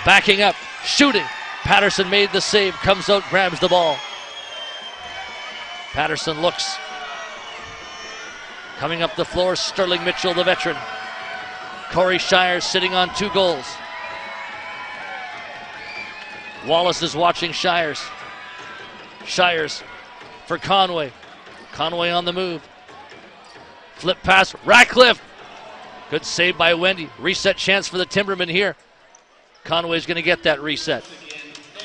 A: Backing up. Shooting. Patterson made the save. Comes out, grabs the ball. Patterson looks. Coming up the floor, Sterling Mitchell, the veteran. Corey Shires sitting on 2 goals. Wallace is watching Shires. Shires for Conway. Conway on the move. Flip pass, Ratcliffe. Good save by Wendy. Reset chance for the Timbermen here. Conway's going to get that reset.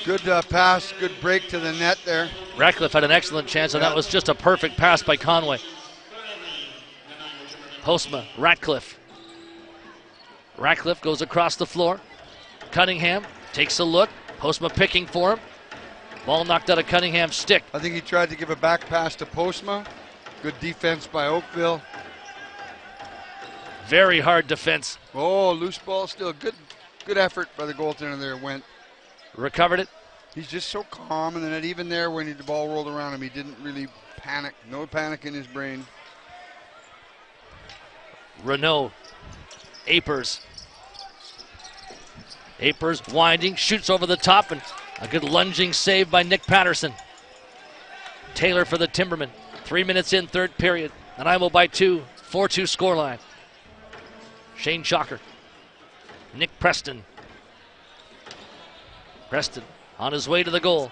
B: Good pass, good break to the net there.
A: Ratcliffe had an excellent chance, and that was just a perfect pass by Conway. Postma, Ratcliffe. Ratcliffe goes across the floor. Cunningham takes a look. Postma picking for him. Ball knocked out of Cunningham's stick.
B: I think he tried to give a back pass to Postma. Good defense by Oakville.
A: Very hard defense.
B: Oh, loose ball still. Good effort by the goaltender there. Went.
A: Recovered it.
B: He's just so calm, and then even there when the ball rolled around him, he didn't really panic. No panic in his brain.
A: Renault. Apers. Apers winding, shoots over the top, and a good lunging save by Nick Patterson. Taylor for the Timbermen. 3 minutes in, third period. Nanaimo by 2, 4-2 scoreline. Shane Chalker. Nick Preston. Preston on his way to the goal.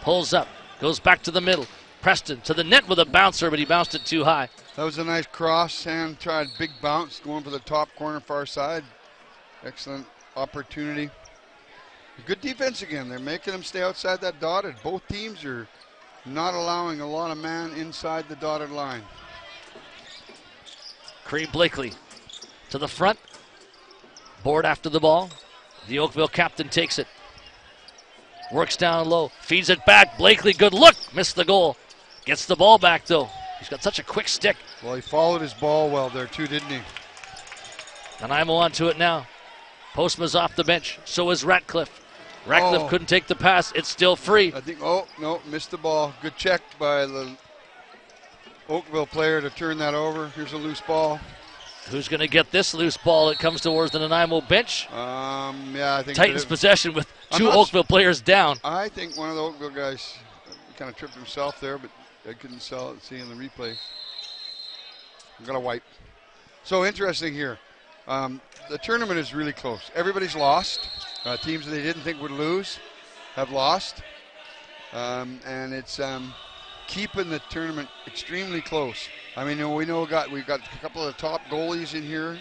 A: Pulls up, goes back to the middle. Preston to the net with a bouncer, but he bounced it too high.
B: That was a nice cross and tried big bounce going for the top corner far side. Excellent opportunity. Good defense again. They're making them stay outside that dotted. Both teams are not allowing a lot of man inside the dotted line.
A: Creed Blakely to the front. Board after the ball. The Oakville captain takes it. Works down low. Feeds it back. Blakely, good look. Missed the goal. Gets the ball back, though. He's got such a quick stick.
B: Well, he followed his ball well there, too, didn't he?
A: Nanaimo onto it now. Postma's off the bench. So is Ratcliffe. Ratcliffe couldn't take the pass. It's still free.
B: I think, no, missed the ball. Good check by the Oakville player to turn that over. Here's a loose ball.
A: Who's going to get this loose ball? It comes towards the Nanaimo bench.
B: Yeah, I think
A: Titans possession with 2 Oakville players down.
B: I think one of the Oakville guys kind of tripped himself there, but I couldn't see in the replay. Got a wipe. So interesting here. The tournament is really close. Everybody's lost. Teams that they didn't think would lose have lost. And it's keeping the tournament extremely close. I mean, we know we've got a couple of top goalies in here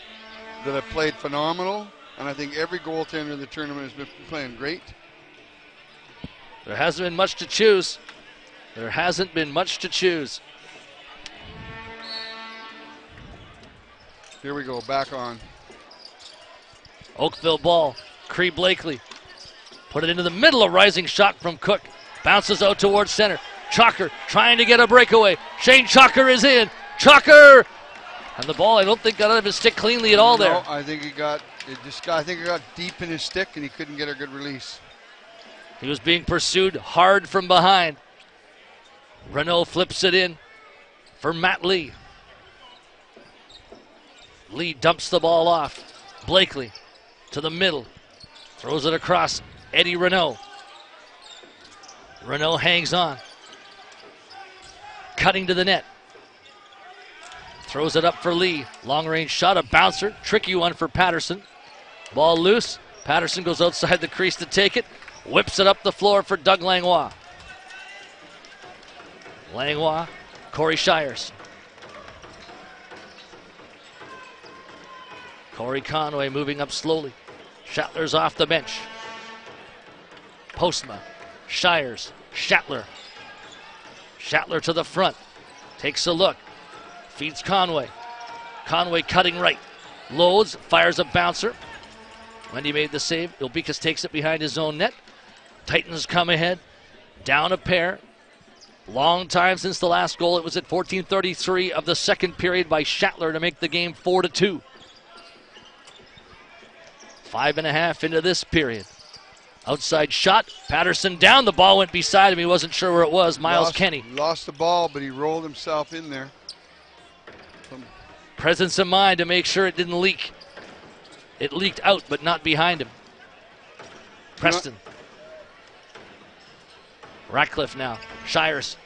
B: that have played phenomenal, and I think every goaltender in the tournament has been playing great.
A: There hasn't been much to choose. There hasn't been much to choose.
B: Here we go, back on.
A: Oakville ball. Cree Blakely. Put it into the middle. A rising shot from Cook. Bounces out towards center. Chalker trying to get a breakaway. Shane Chalker is in. Chalker! And the ball, I don't think, got out of his stick cleanly at all there.
B: No, I think it got deep in his stick and he couldn't get a good release.
A: He was being pursued hard from behind. Renault flips it in for Matt Lee. Lee dumps the ball off. Blakely to the middle. Throws it across. Eddie Renault. Renault hangs on. Cutting to the net. Throws it up for Lee. Long range shot, a bouncer. Tricky one for Patterson. Ball loose. Patterson goes outside the crease to take it. Whips it up the floor for Doug Langlois. Langlois, Corey Shires. Corey Conway moving up slowly. Shatler's off the bench. Postma, Shires, Shatler. Shatler to the front. Takes a look. Feeds Conway. Conway cutting right. Loads, fires a bouncer. Wendy made the save. Ilbekas takes it behind his own net. Titans come ahead. Down a pair. Long time since the last goal. It was at 14:33 of the second period by Shatler to make the game 4-2. 5.5 into this period. Outside shot. Patterson down. The ball went beside him. He wasn't sure where it was. Miles Kenny.
B: Lost the ball, but he rolled himself in there.
A: Presence of mind to make sure it didn't leak. It leaked out, but not behind him. Preston. Ratcliffe now. Shires.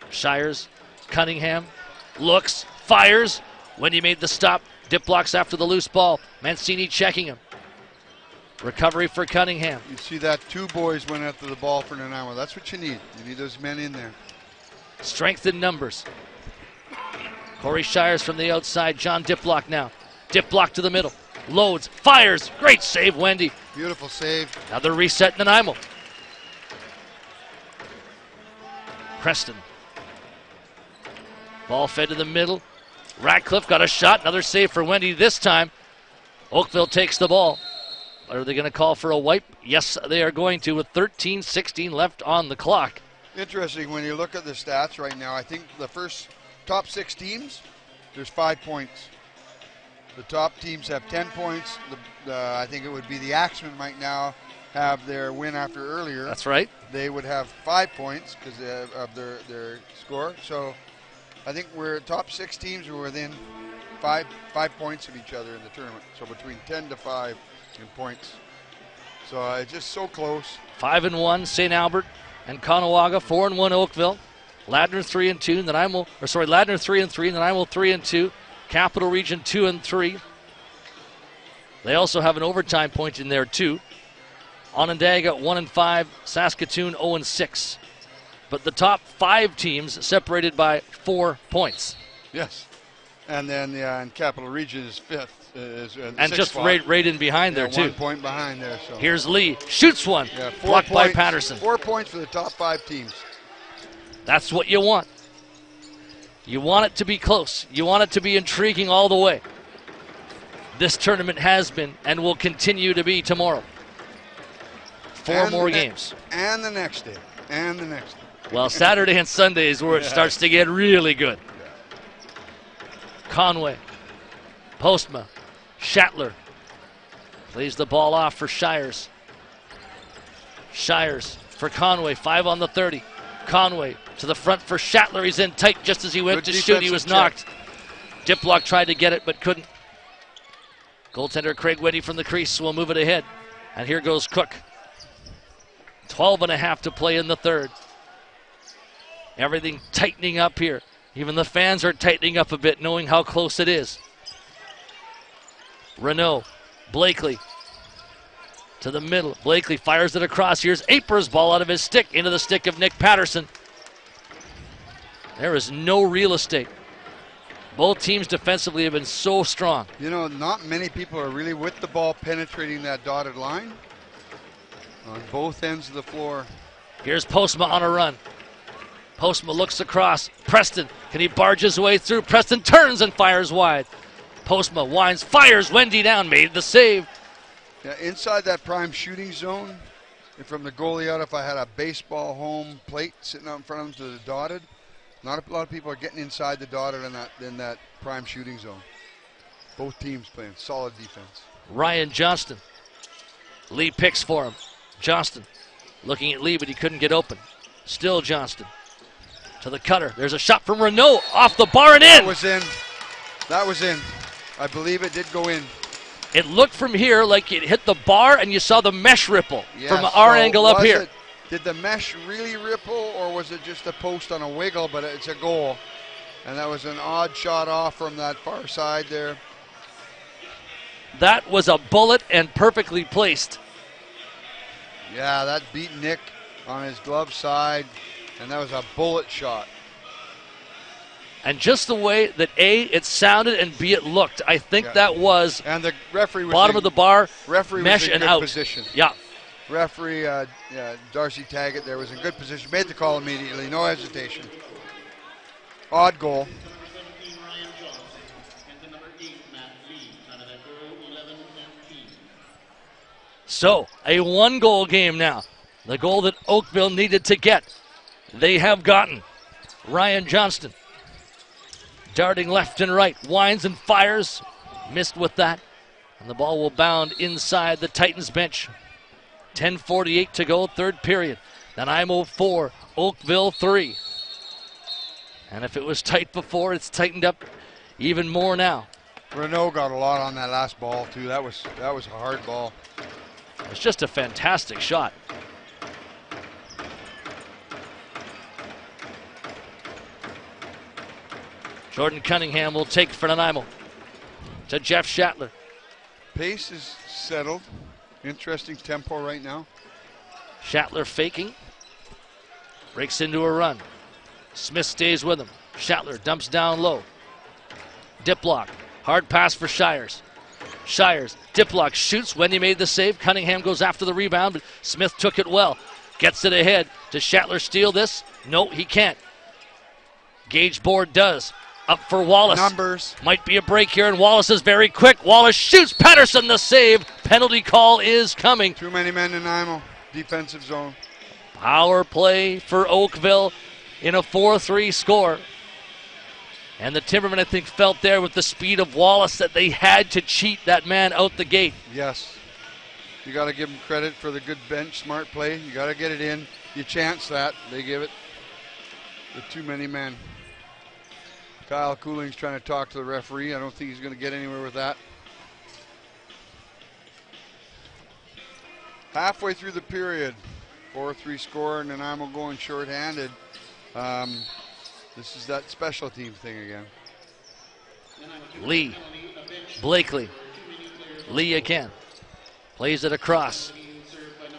A: Shires. Cunningham. Looks. Fires. Wendy made the stop. Dip blocks after the loose ball. Mancini checking him. Recovery for Cunningham.
B: You see that two boys went after the ball for Nanaimo. That's what you need. You need those men in there.
A: Strength in numbers. Corey Shires from the outside. John Diplock now. Diplock to the middle. Loads. Fires. Great save, Wendy.
B: Beautiful save.
A: Another reset, Nanaimo. Preston. Ball fed to the middle. Ratcliffe got a shot. Another save for Wendy this time. Oakville takes the ball. Are they going to call for a wipe? Yes, they are going to, with 13:16 left on the clock.
B: Interesting when you look at the stats right now. I think the first top 6 teams, there's 5 points. The top teams have 10 points. I think it would be the Axemen might now have their win after earlier.
A: That's right.
B: They would have 5 points because of their score. So I think we're top 6 teams are within 5 points of each other in the tournament. So between 10 to 5 in points. So it's just so close.
A: 5-1 St. Albert and Conawaga. 4-1 Oakville. Ladner 3-2. Ladner 3-3. Nanaimo 3-2. Capital Region 2-3. They also have an overtime point in there too. Onondaga 1-5. Saskatoon 0-6. But the top 5 teams separated by 4 points.
B: Yes. And then and Capital Region is 5th.
A: And just right in behind there too.
B: 1 point behind there. So.
A: Here's Lee. Shoots one.
B: Yeah,
A: blocked by Patterson.
B: 4 points for the top 5 teams.
A: That's what you want. You want it to be close. You want it to be intriguing all the way. This tournament has been and will continue to be tomorrow. 4 more games.
B: And the next day. And the next day.
A: Well, Saturday and Sunday is where it starts to get really good. Conway. Postma. Shatler. Plays the ball off for Shires. Shires for Conway. 5 on the 30. Conway to the front for Shatler. He's in tight just as he went to shoot. He was knocked. Diplock tried to get it but couldn't. Goaltender Craig Weddy from the crease will move it ahead. And here goes Cook. 12.5 to play in the third. Everything tightening up here. Even the fans are tightening up a bit knowing how close it is. Renault. Blakely. To the middle. Blakely fires it across. Here's Aper's ball out of his stick into the stick of Nick Patterson. There is no real estate. Both teams defensively have been so strong.
B: You know, not many people are really with the ball penetrating that dotted line on both ends of the floor.
A: Here's Postma on a run. Postma looks across. Preston, can he barge his way through? Preston turns and fires wide. Postma winds, fires Wendy down, made the save.
B: Yeah, inside that prime shooting zone, from the goalie out, if I had a baseball home plate sitting out in front of him to the dotted, not a lot of people are getting inside the dotted in that prime shooting zone. Both teams playing solid defense.
A: Ryan Johnston. Lee picks for him. Johnston looking at Lee, but he couldn't get open. Still Johnston. To the cutter. There's a shot from Renault off the bar and in.
B: That was in. That was in. I believe it did go in.
A: It looked from here like it hit the bar and you saw the mesh ripple from our angle up here.
B: Did the mesh really ripple or was it just a post on a wiggle, but it's a goal. And that was an odd shot off from that far side there.
A: That was a bullet and perfectly placed.
B: Yeah, that beat Nick on his glove side, and that was a bullet shot.
A: And just the way that A, it sounded, and B, it looked. I think that was
B: and the referee was
A: bottom of the bar,
B: referee
A: mesh
B: was in
A: and
B: good
A: out.
B: Position.
A: Yeah.
B: Referee Darcy Taggett there was in good position. Made the call immediately, no hesitation. Odd goal.
A: So, a one-goal game now. The goal that Oakville needed to get. They have gotten. Ryan Johnston darting left and right. Winds and fires. Missed with that. And the ball will bound inside the Titans bench. 10:48 to go, third period. Nanaimo 4, Oakville 3. And if it was tight before, it's tightened up even more now.
B: Renault got a lot on that last ball, too. That was a hard ball.
A: It's just a fantastic shot. Jordan Cunningham will take for Nanaimo. To Jeff Shatler.
B: Pace is settled. Interesting tempo right now.
A: Shatler faking. Breaks into a run. Smith stays with him. Shatler dumps down low. Diplock. Hard pass for Shires. Shires. Diplock shoots. Wendy made the save. Cunningham goes after the rebound, but Smith took it well. Gets it ahead. Does Shatler steal this? No, he can't. Gage board does. Up for Wallace.
B: Numbers.
A: Might be a break here, and Wallace is very quick. Wallace shoots. Patterson the save. Penalty call is coming.
B: Too many men in Nanaimo. Defensive zone.
A: Power play for Oakville in a 4-3 score. And the Timbermen, I think, felt there with the speed of Wallace that they had to cheat that man out the gate.
B: Yes. You got to give them credit for the good bench, smart play. You got to get it in. You chance that. They give it. With too many men. Kyle Cooling's trying to talk to the referee. I don't think he's going to get anywhere with that. Halfway through the period, 4-3 score, Nanaimo going shorthanded. This is that special team thing again.
A: Lee, Blakely, Lee again. Plays it across.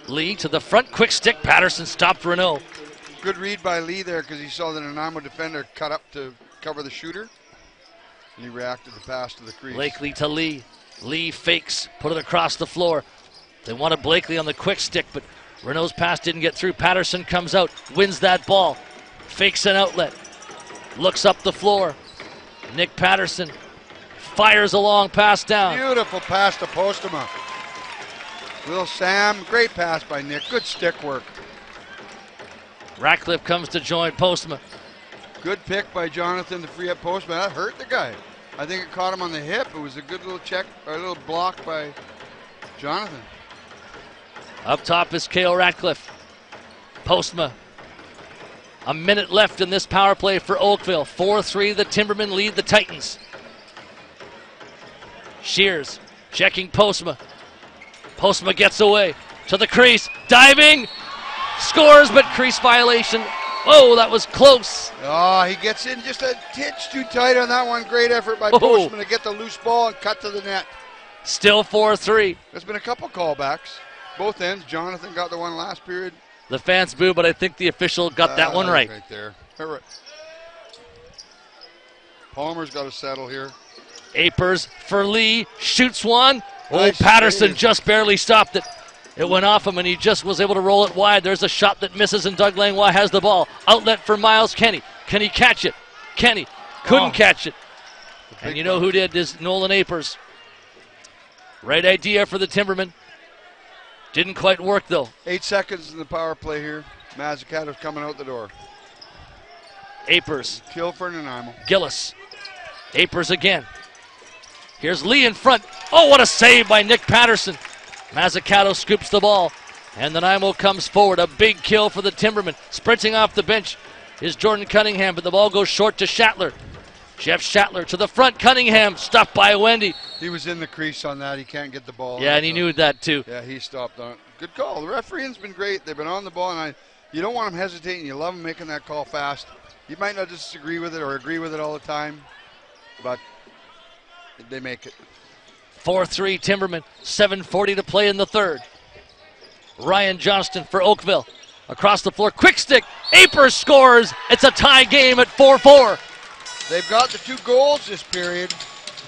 A: Lee to the front, quick stick. Patterson stopped Renault.
B: Good read by Lee there because he saw the Nanaimo defender cut up to cover the shooter. And he reacted the pass to the crease.
A: Blakely to Lee. Lee fakes, put it across the floor. They wanted Blakely on the quick stick, but Renault's pass didn't get through. Patterson comes out, wins that ball. Fakes an outlet. Looks up the floor. Nick Patterson fires a long pass down.
B: Beautiful pass to Postma. Little Sam, great pass by Nick. Good stick work.
A: Ratcliffe comes to join Postma.
B: Good pick by Jonathan to free up Postma. That hurt the guy. I think it caught him on the hip. It was a good little check, or a little block by Jonathan.
A: Up top is Cale Ratcliffe. Postma. A minute left in this power play for Oakville. 4-3, the Timbermen lead the Titans. Shears checking Postma. Postma gets away to the crease. Diving. Scores, but crease violation. Oh, that was close.
B: Oh, he gets in just a titch too tight on that one. Great effort by Postman to get the loose ball and cut to the net.
A: Still 4-3.
B: There's been a couple callbacks. both ends. Jonathan got the one last period.
A: The fans boo, but I think the official got that one right.
B: Right there. Palmer's got to settle here.
A: Apers for Lee, shoots one.
B: Nice
A: Patterson
B: save.
A: just barely stopped it. It went off him, and he just was able to roll it wide. There's a shot that misses, and Doug Langlois has the ball. Outlet for Miles Kenny. Can he catch it? Kenny couldn't catch it. And you know who did? Is Nolan Apers. Right idea for the Timbermen. Didn't quite work, though.
B: 8 seconds in the power play here. Mazzucato's coming out the door.
A: Apers.
B: Kill for Nanaimo.
A: Gillis. Apers again. Here's Lee in front. Oh, what a save by Nick Patterson. Mazzucato scoops the ball, and Nanaimo comes forward. A big kill for the Timbermen. Sprinting off the bench is Jordan Cunningham, but the ball goes short to Schattler. Jeff Schattler to the front. Cunningham stopped by Wendy.
B: He was in the crease on that. He can't get the ball.
A: Yeah, and he knew that too.
B: Yeah, he stopped on it. Good call. The refereeing's been great. They've been on the ball, and you don't want them hesitating. You love them making that call fast. You might not disagree with it or agree with it all the time, but they make it.
A: 4-3 Timbermen, 7:40 to play in the third. Ryan Johnston for Oakville. Across the floor, quick stick. Apers scores. It's a tie game at 4-4.
B: They've got the 2 goals this period.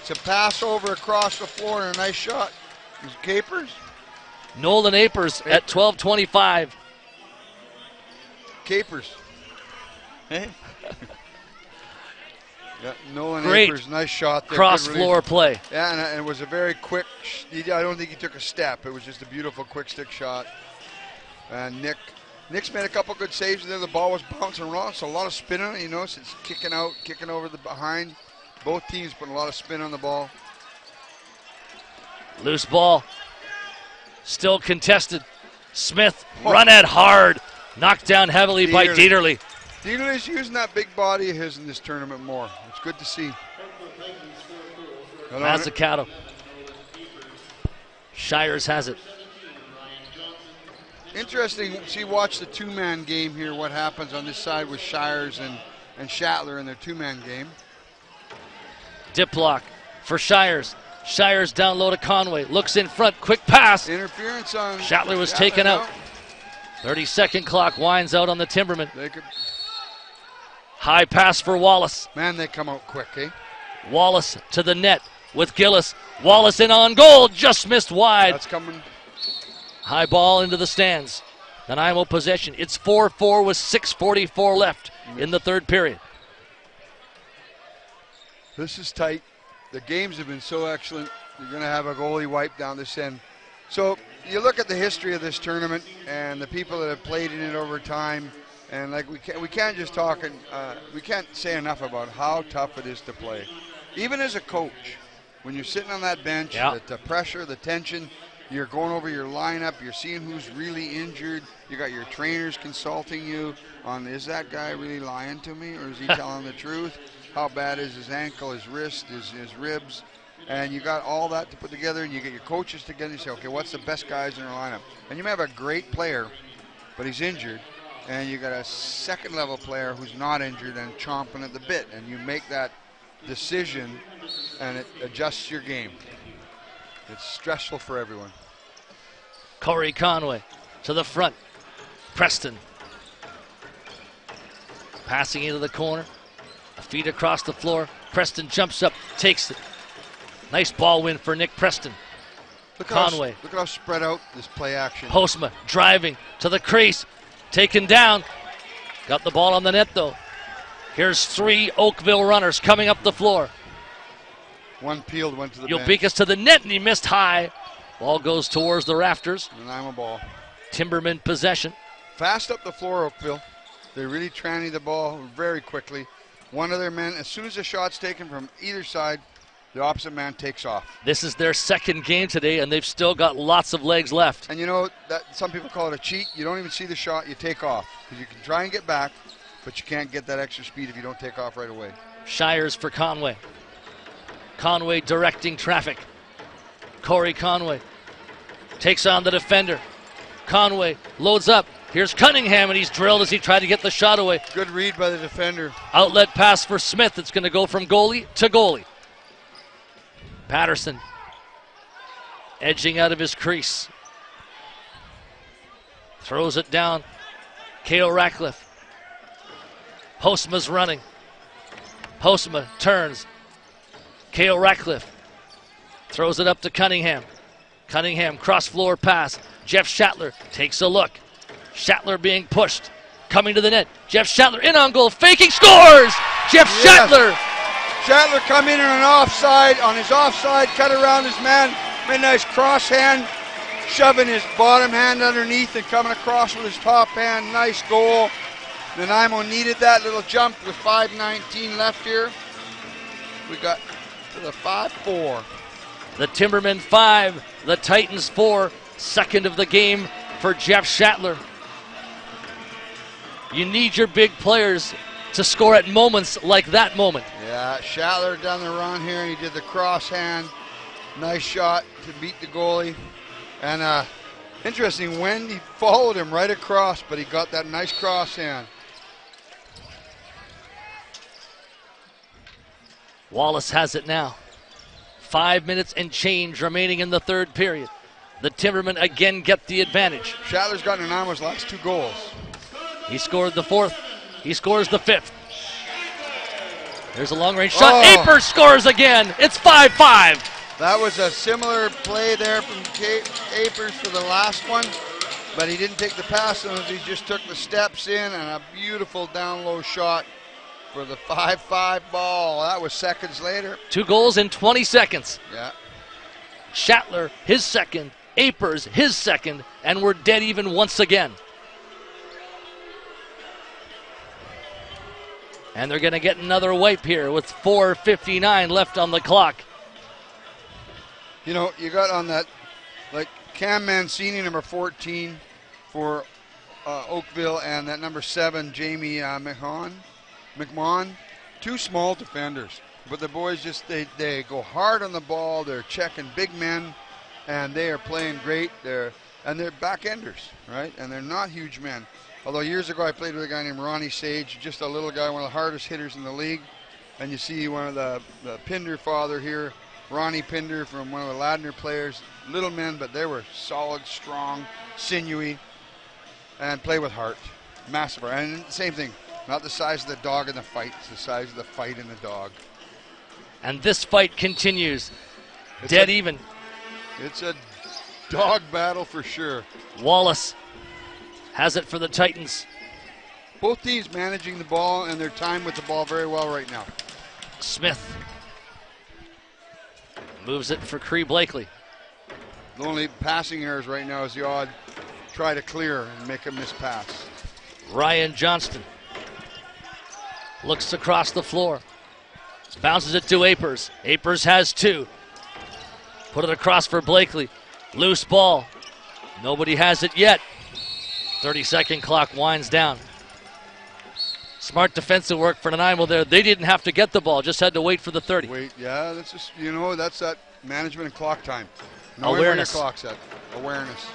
B: It's a pass over across the floor and a nice shot. Is it Capers?
A: Nolan Apers at 12:25.
B: Capers. Hey. Yeah, Nolan
A: Great
B: Apers, nice shot there.
A: cross floor play.
B: Yeah, and it was a very quick, I don't think he took a step. It was just a beautiful quick stick shot. And Nick's made a couple good saves there. The ball was bouncing around, so a lot of spin on it. You notice it's kicking out, kicking over the behind. Both teams putting a lot of spin on the ball.
A: Loose ball. Still contested. Smith run at hard. Knocked down heavily by Dieterle.
B: Dieterle's using that big body of his in this tournament more. It's good to see.
A: Mazzucato. Shires has it.
B: Interesting. See, watch the 2-man game here. What happens on this side with Shires and Schattler in their 2-man game.
A: Diplock for Shires. Shires down low to Conway. Looks in front. Quick pass.
B: Interference on
A: Schattler was taken out. 30-second clock winds out on the Timbermen. High pass for Wallace.
B: Man, they come out quick, eh?
A: Wallace to the net with Gillis. Wallace in on goal. Just missed wide.
B: That's coming.
A: High ball into the stands. Nanaimo possession. It's 4-4 with 6:44 left in the third period.
B: This is tight. The games have been so excellent. You're going to have a goalie wipe down this end. So you look at the history of this tournament and the people that have played in it over time, and like we can't just talk and we can't say enough about how tough it is to play. Even as a coach, when you're sitting on that bench, the pressure, the tension, you're going over your lineup, you're seeing who's really injured, you got your trainers consulting you on, is that guy really lying to me or is he telling the truth? How bad is his ankle, his wrist, his ribs? And you got all that to put together, and you get your coaches together and you say, okay, what's the best guys in our lineup? And you may have a great player, but he's injured, and you got a second level player who's not injured and chomping at the bit, and you make that decision and it adjusts your game. It's stressful for everyone.
A: Corey Conway to the front. Preston passing into the corner. A feed across the floor. Preston jumps up, takes it. Nice ball win for Nick Preston. Conway.
B: Look at how spread out this play action.
A: Postma driving to the crease. Taken down. Got the ball on the net though. Here's 3 Oakville runners coming up the floor.
B: One peeled, went to the
A: Yulbekas
B: bench.
A: to the net, and he missed high. Ball goes towards the rafters.
B: Nanaimo ball.
A: Timberman possession.
B: Fast up the floor, Oakville. They really tranny the ball very quickly. One of their men, as soon as the shot's taken from either side, the opposite man takes off.
A: This is their second game today, and they've still got lots of legs left.
B: And you know, that some people call it a cheat. You don't even see the shot, you take off. Because you can try and get back, but you can't get that extra speed if you don't take off right away.
A: Shires for Conway. Conway directing traffic. Corey Conway takes on the defender. Conway loads up. Here's Cunningham, and he's drilled as he tried to get the shot away.
B: Good read by the defender.
A: Outlet pass for Smith. It's going to go from goalie to goalie. Patterson edging out of his crease. Throws it down. K.O. Ratcliffe. Postma's running. Postma turns. K.O. Ratcliffe throws it up to Cunningham. Cunningham cross-floor pass. Jeff Schattler takes a look. Schattler being pushed. Coming to the net. Jeff Schattler in on goal. Faking. Scores! Jeff Schattler.
B: Schattler come in on an offside. On his offside, cut around his man. Made a nice cross hand. Shoving his bottom hand underneath and coming across with his top hand. Nice goal. Nanaimo needed that little jump with 5:19 left here. We got to the 5-4.
A: The Timbermen 5, the Titans 4. Second of the game for Jeff Schattler. You need your big players to score at moments like that moment.
B: Yeah, Schattler down the run here, and he did the cross hand. Nice shot to beat the goalie. And interesting, Wendy followed him right across, but he got that nice cross hand.
A: Wallace has it now. 5 minutes and change remaining in the third period. The Timbermen again get the advantage.
B: Schattler's got Nanaimo's last 2 goals.
A: He scored the 4th. He scores the 5th. There's a long-range shot. Apers scores again. It's 5-5.
B: That was a similar play there from Apers for the last one, but he didn't take the pass on it. He just took the steps in, and a beautiful down-low shot for the 5-5 ball. That was seconds later.
A: 2 goals in 20 seconds.
B: Yeah.
A: Schattler, his second. Apers, his second. And we're dead even once again. And they're going to get another wipe here with 4:59 left on the clock.
B: You know, you got on that, like Cam Mancini, number 14 for Oakville, and that number 7, Jamie McMahon. 2 small defenders, but the boys just, they go hard on the ball. They're checking big men, and they are playing great. They're back-enders, right? And they're not huge men. Although years ago I played with a guy named Ronnie Sage, just a little guy, one of the hardest hitters in the league. And you see one of the Pinder father here, Ronnie Pinder, from one of the Ladner players. Little men, but they were solid, strong, sinewy, and play with heart. Massive heart. And same thing, not the size of the dog in the fight, it's the size of the fight in the dog.
A: And this fight continues. Dead even.
B: It's a dog battle for sure.
A: Wallace has it for the Titans.
B: Both teams managing the ball and their time with the ball very well right now.
A: Smith moves it for Cree Blakely.
B: The only passing errors right now is the odd try to clear and make a miss pass.
A: Ryan Johnston looks across the floor. Bounces it to Apers. Apers has 2. Put it across for Blakely. Loose ball. Nobody has it yet. 30-second clock winds down. Smart defensive work for Nanaimo there. They didn't have to get the ball, just had to wait for the 30.
B: Wait, yeah, that's just, that's that management and clock time.
A: Knowing where your
B: clock's at. Awareness.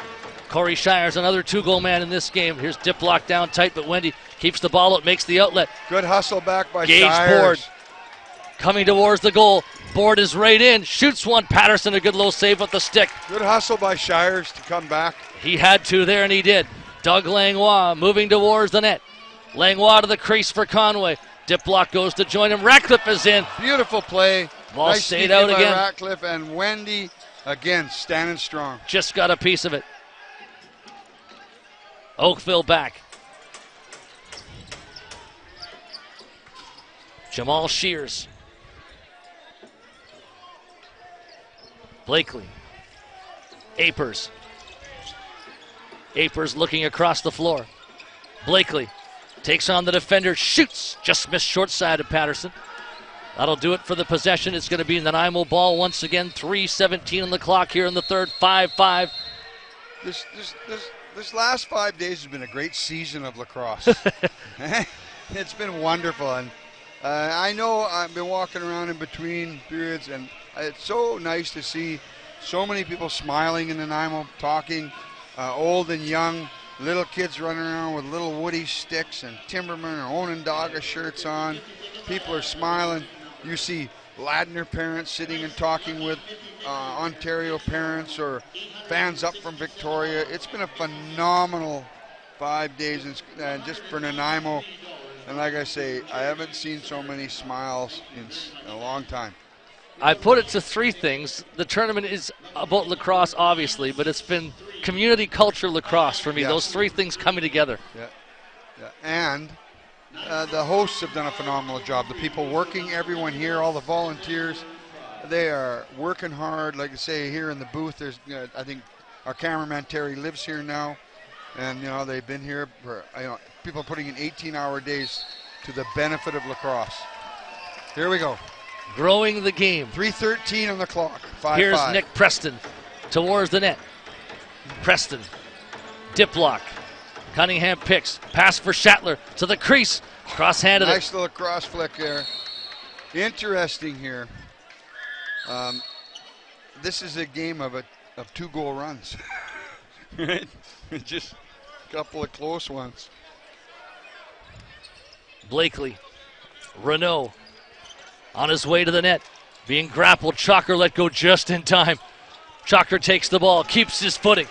A: Corey Shires, another 2-goal man in this game. Here's Diplock down tight, but Wendy keeps the ball out, makes the outlet.
B: Good hustle back by
A: Gage
B: Shires.
A: Board coming towards the goal. Board is right in, shoots one. Patterson, a good low save with the stick.
B: Good hustle by Shires to come back.
A: He had to there, and he did. Doug Langlois moving towards the net. Langlois to the crease for Conway. Diplock goes to join him. Ratcliffe is in.
B: Beautiful play.
A: Ball
B: nice
A: stayed out again.
B: Ratcliffe, and Wendy again standing strong.
A: Just got a piece of it. Oakville back. Jamal Shears. Blakely. Apers. Apers looking across the floor. Blakely takes on the defender, shoots, just missed short side of Patterson. That'll do it for the possession. It's going to be Nanaimo ball once again. 3:17 on the clock here in the third. 5-5.
B: This last 5 days has been a great season of lacrosse. It's been wonderful, and I know I've been walking around in between periods, and it's so nice to see so many people smiling in Nanaimo, talking, old and young. Little kids running around with little Woody sticks and Timberman or Onondaga shirts on. People are smiling. You see Ladner parents sitting and talking with Ontario parents or fans up from Victoria. It's been a phenomenal 5 days, and just for Nanaimo. And like I say, I haven't seen so many smiles in a long time.
A: I put it to three things. The tournament is about lacrosse, obviously, but it's been community culture lacrosse for me.
B: Yes.
A: Those three things coming together.
B: Yeah. And the hosts have done a phenomenal job. The people working, everyone here, all the volunteers, they are working hard. Like I say, here in the booth, there's I think our cameraman Terry lives here now, and they've been here for people putting in 18-hour days to the benefit of lacrosse. Here we go.
A: Growing the game.
B: 3:13 on the clock. 5-5.
A: Here's Nick Preston towards the net. Preston, dip block. Cunningham picks. Pass for Schattler to the crease. Cross-handed.
B: Nice little cross flick there. Interesting here. This is a game of 2-goal runs. Right? Just a couple of close ones.
A: Blakely. Renault on his way to the net. Being grappled. Chalker let go just in time. Chalker takes the ball. Keeps his footing.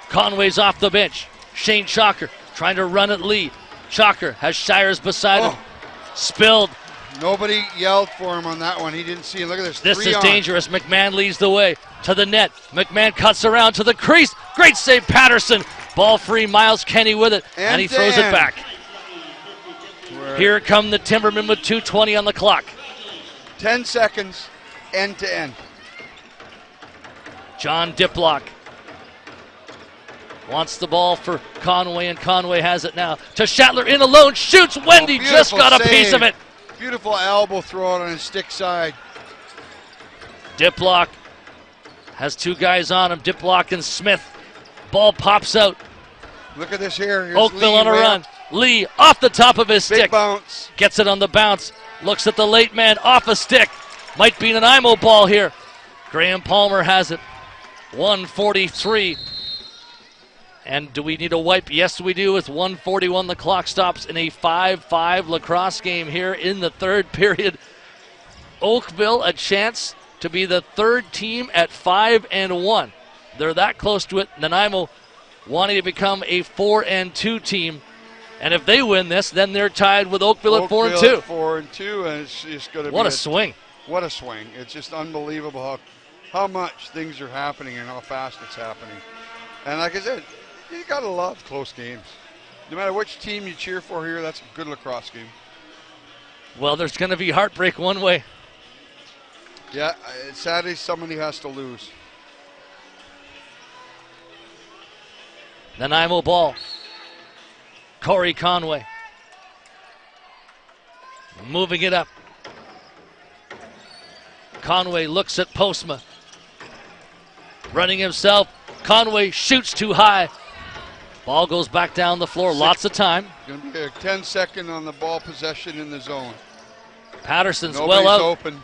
A: Conway's off the bench. Shane Chalker trying to run at lead. Chalker has Shires beside him. Spilled.
B: Nobody yelled for him on that one. He didn't see it. Look at this.
A: This is dangerous. McMahon leads the way to the net. McMahon cuts around to the crease. Great save, Patterson. Ball free. Miles Kenny with it. And he throws it back. Here come the Timbermen with 2:20 on the clock.
B: 10 seconds, end to end.
A: John Diplock wants the ball for Conway, and Conway has it now. To Schattler in alone, shoots. Wendy just got a piece of it.
B: Beautiful elbow throw on his stick side.
A: Diplock has two guys on him, Diplock and Smith. Ball pops out.
B: Look at this here. Here's
A: Oakville
B: Lee
A: on a run.
B: up.
A: Lee off the top of his
B: Big
A: stick.
B: Bounce.
A: Gets it on the bounce. Looks at the late man off a stick. Might be an Nanaimo ball here. Graham Palmer has it. 1:43. And do we need a wipe? Yes, we do. With 1:41, the clock stops in a 5-5 lacrosse game here in the third period. Oakville a chance to be the third team at 5-1. They're that close to it. Nanaimo wanting to become a 4-2 team. And if they win this, then they're tied with Oakville at 4-2.
B: 4-2, and it's just going to be
A: what a swing.
B: What a swing. It's just unbelievable how much things are happening and how fast it's happening. And like I said, you got to love close games. No matter which team you cheer for here, that's a good lacrosse game.
A: Well, there's going to be heartbreak one way.
B: Yeah, sadly somebody has to lose.
A: Nanaimo ball. Corey Conway. Moving it up. Conway looks at Postma. Running himself. Conway shoots too high. Ball goes back down the floor. Lots of time.
B: Going to be a 10-second on the ball possession in the zone.
A: Patterson's
B: Nobody's
A: well out.
B: Open.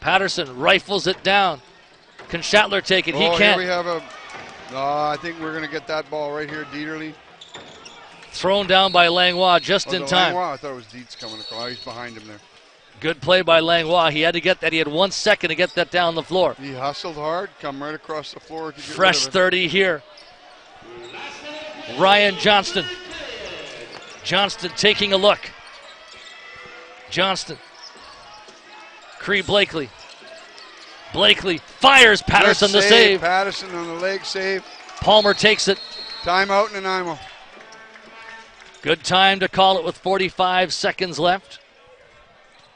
A: Patterson rifles it down. Can Schattler take it? He can't.
B: Here we have I think we're going to get that ball right here, Dieterle.
A: Thrown down by Langlois just in time.
B: Langlois? I thought it was Dietz coming across. He's behind him there.
A: Good play by Langlois. He had to get that. He had 1 second to get that down the floor.
B: He hustled hard, come right across the floor. To get
A: Fresh
B: rid of it.
A: 30 here. Ryan Johnston. Johnston taking a look. Johnston. Cree Blakely. Blakely fires Patterson the save.
B: Patterson on the leg save.
A: Palmer takes it.
B: Timeout Nanaimo.
A: Good time to call it with 45 seconds left.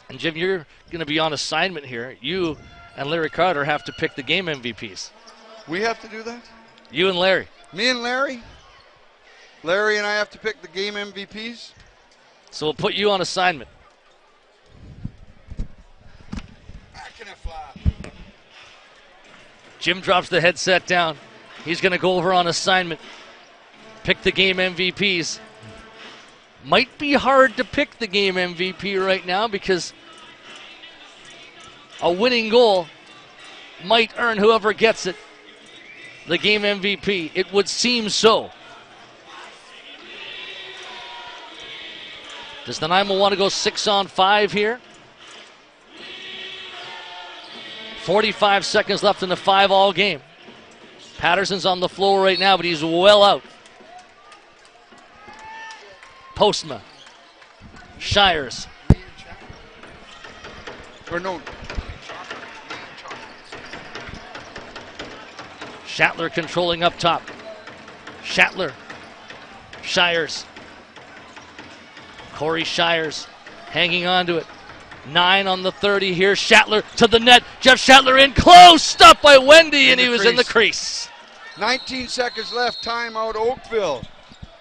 A: And Jim, you're going to be on assignment here. You and Larry Carter have to pick the game MVPs.
B: We have to do that?
A: You and Larry.
B: Me and Larry? Larry and I have to pick the game MVPs?
A: So we'll put you on assignment. Jim drops the headset down. He's going to go over on assignment. Pick the game MVPs. Might be hard to pick the game MVP right now because a winning goal might earn whoever gets it the game MVP. It would seem so. Does Nanaimo want to go 6-on-5 here? 45 seconds left in the 5-all game. Patterson's on the floor right now, but he's well out. Postma. Shires.
B: Or no.
A: Shatler controlling up top. Shatler. Shires. Corey Shires hanging on to it. 9 on the 30 here. Shatler to the net. Jeff Shatler in close. Stopped by Wendy, and he was in the crease.
B: 19 seconds left. Timeout, Oakville.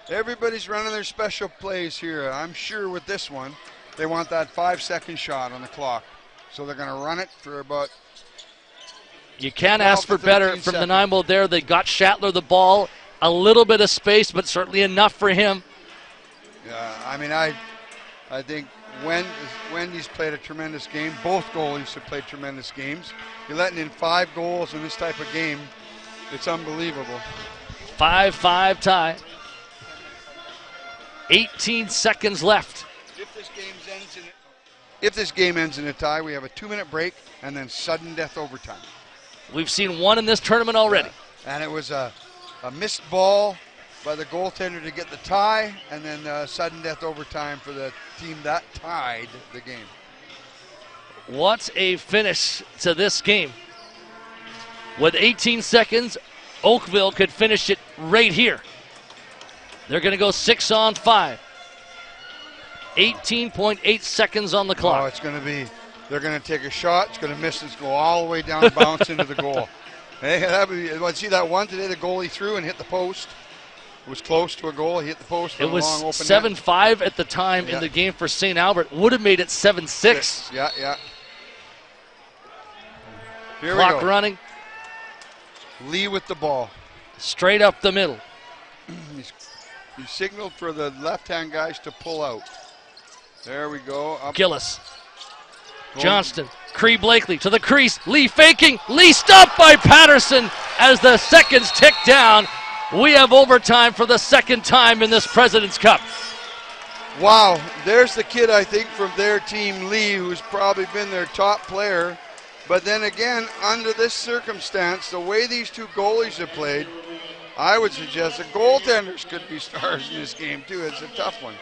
B: Everybody's running their special plays here. I'm sure with this one, they want that 5-second shot on the clock. So they're going to run it for about.
A: You can't ask for better from Nanaimo there. They got Shatler the ball. A little bit of space, but certainly enough for him.
B: Yeah, I mean, I think Wendy's played a tremendous game. Both goalies have played tremendous games. You're letting in 5 goals in this type of game. It's unbelievable.
A: 5-5 tie. 18 seconds left.
B: If this game ends in a tie, we have a 2-minute break and then sudden death overtime.
A: We've seen one in this tournament already.
B: Yeah. And it was a missed ball by the goaltender to get the tie, and then sudden death overtime for the team that tied the game.
A: What a finish to this game. With 18 seconds, Oakville could finish it right here. They're going to go 6-on-5. 18.8 seconds on the clock.
B: Oh, it's going to be, they're going to take a shot, it's going to miss, it's go all the way down, bounce into the goal. Hey, see that one today, the goalie threw and hit the post. It was close to a goal, he hit the post.
A: It was 7-5 at the time in the game for St. Albert. Would have made it 7-6.
B: Yeah. Here
A: Clock
B: we go.
A: running.
B: Lee with the ball.
A: Straight up the middle.
B: He signaled for the left-hand guys to pull out. There we go. Up.
A: Gillis. Johnston. Cree Blakely to the crease. Lee faking. Lee stopped by Patterson as the seconds tick down. We have overtime for the second time in this President's Cup.
B: Wow, there's the kid, I think, from their team, Lee, who's probably been their top player. But then again, under this circumstance, the way these two goalies have played, I would suggest the goaltenders could be stars in this game, too. It's a tough one.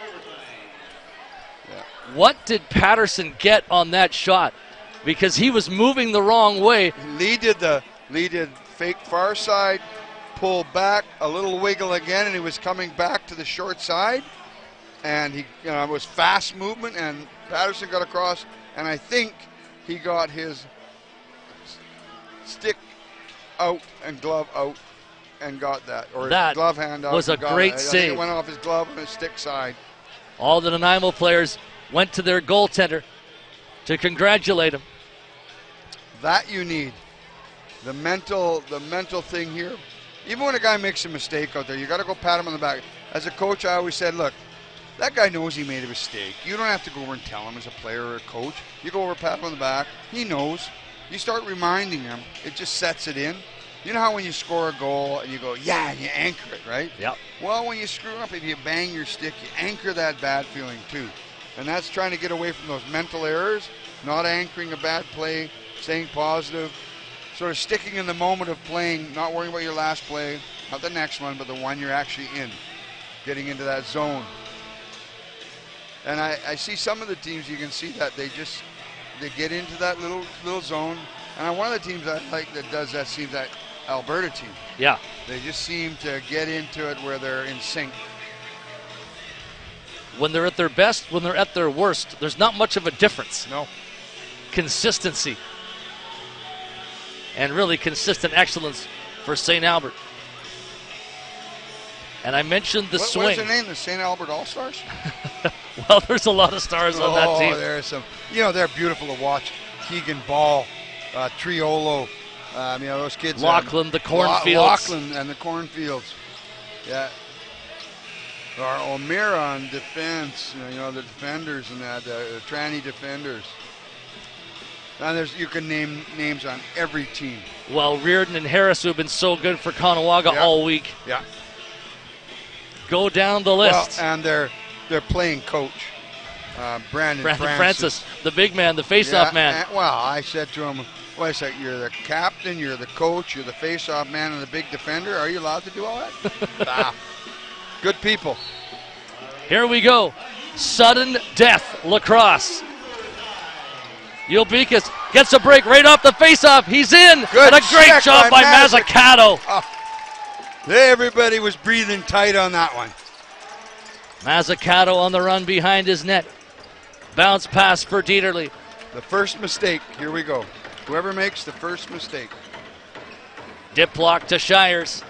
A: Yeah. What did Patterson get on that shot? Because he was moving the wrong way.
B: Lee did fake far side, pull back, a little wiggle again, and he was coming back to the short side. And he it was fast movement, and Patterson got across, and I think he got his stick out and glove out and got that. Or
A: that
B: his glove hand out.
A: Was a great save.
B: I think it went off his glove and his stick side.
A: All the Nanaimo players went to their goaltender to congratulate him.
B: That you need. The mental thing here. Even when a guy makes a mistake out there, you got to go pat him on the back. As a coach, I always said, look, that guy knows he made a mistake. You don't have to go over and tell him as a player or a coach. You go over and pat him on the back. He knows. You start reminding him. It just sets it in. You know how when you score a goal and you go, yeah, and you anchor it, right?
A: Yep.
B: Well, when you screw up, if you bang your stick, you anchor that bad feeling too. And that's trying to get away from those mental errors, not anchoring a bad play, staying positive, sort of sticking in the moment of playing, not worrying about your last play, not the next one, but the one you're actually in, getting into that zone. And I see some of the teams, you can see that they get into that little zone. And one of the teams I like that does that seems that Alberta team.
A: Yeah.
B: They just seem to get into it where they're in sync.
A: When they're at their best, when they're at their worst, there's not much of a difference.
B: No.
A: Consistency. And really consistent excellence for St. Albert. And I mentioned the swing.
B: What's their name? The St. Albert All-Stars?
A: Well, there's a lot of stars on that team.
B: Oh, there's some. They're beautiful to watch. Keegan Ball, Triolo, those kids.
A: Lachlan, the Cornfields.
B: Lachlan and the Cornfields. Yeah. Or O'Meara on defense, the defenders and that, the tranny defenders. And you can name names on every team.
A: Well, Reardon and Harris, who have been so good for Caughnawaga all week.
B: Yeah.
A: Go down the list.
B: Well, and their playing coach, Brandon
A: Francis, the big man, the face-off man.
B: I said to him, you're the captain, you're the coach, you're the face-off man, and the big defender. Are you allowed to do all that? Nah. Good people.
A: Here we go. Sudden death lacrosse. Yulbekas gets a break right off the faceoff. He's in.
B: Good
A: and a great
B: check
A: job by
B: Mazzucato.
A: Mazzucato.
B: Everybody was breathing tight on that one.
A: Mazzucato on the run behind his net. Bounce pass for Dieterle.
B: The first mistake. Here we go. Whoever makes the first mistake.
A: Dip block to Shires.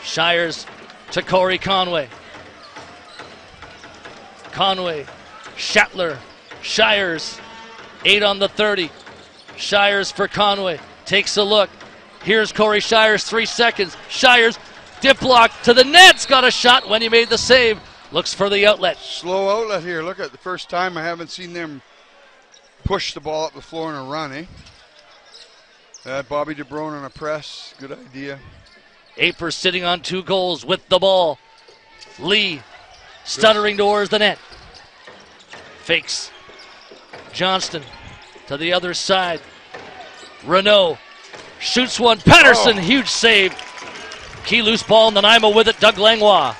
A: Shires to Corey Conway. Conway, Schattler, Shires, 8 on the 30. Shires for Conway, takes a look. Here's Corey Shires, 3 seconds. Shires, dip block to the net's got a shot when he made the save. Looks for the outlet.
B: Slow outlet here. Look at the first time I haven't seen them push the ball up the floor in a run, eh? Bobby DeBrone on a press, good idea.
A: Aper sitting on 2 goals with the ball. Lee stuttering towards the net. Fakes. Johnston to the other side. Renault shoots one. Patterson, huge save. Key loose ball, Nanaimo with it. Doug Langlois.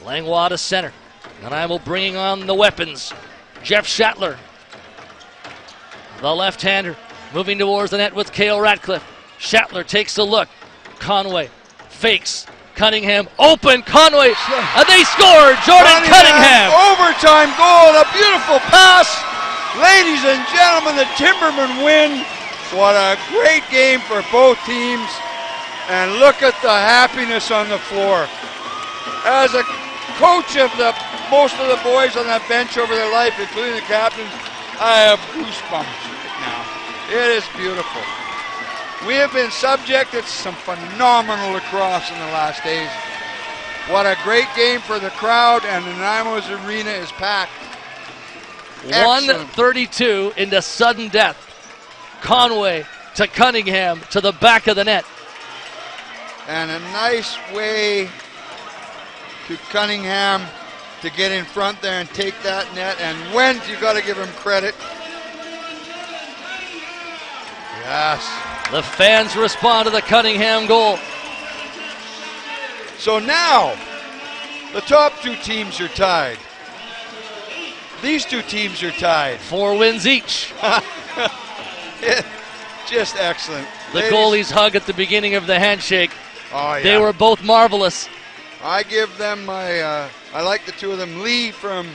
A: Langlois to center. Nanaimo bringing on the weapons. Jeff Schattler. The left-hander moving towards the net with Cale Ratcliffe. Schattler takes a look. Conway fakes. Cunningham open. Conway, and they score. Jordan Cunningham.
B: Overtime goal and a beautiful pass. Ladies and gentlemen, the Timbermen win. What a great game for both teams. And look at the happiness on the floor. As a coach of most of the boys on that bench over their life, including the captains, I have goosebumps right now. It is beautiful. We have been subjected to some phenomenal lacrosse in the last days. What a great game for the crowd, and Nanaimo's arena is packed.
A: 132 into sudden death. Conway to Cunningham to the back of the net.
B: And a nice way to Cunningham to get in front there and take that net. And Wendt, you got to give him credit. Yes.
A: The fans respond to the Cunningham goal.
B: So now, the top 2 teams are tied. These 2 teams are tied.
A: 4 wins each.
B: Just excellent.
A: The goalies hug at the beginning of the handshake.
B: Oh, yeah.
A: They were both marvelous.
B: I give them my, I like the 2 of them. Lee from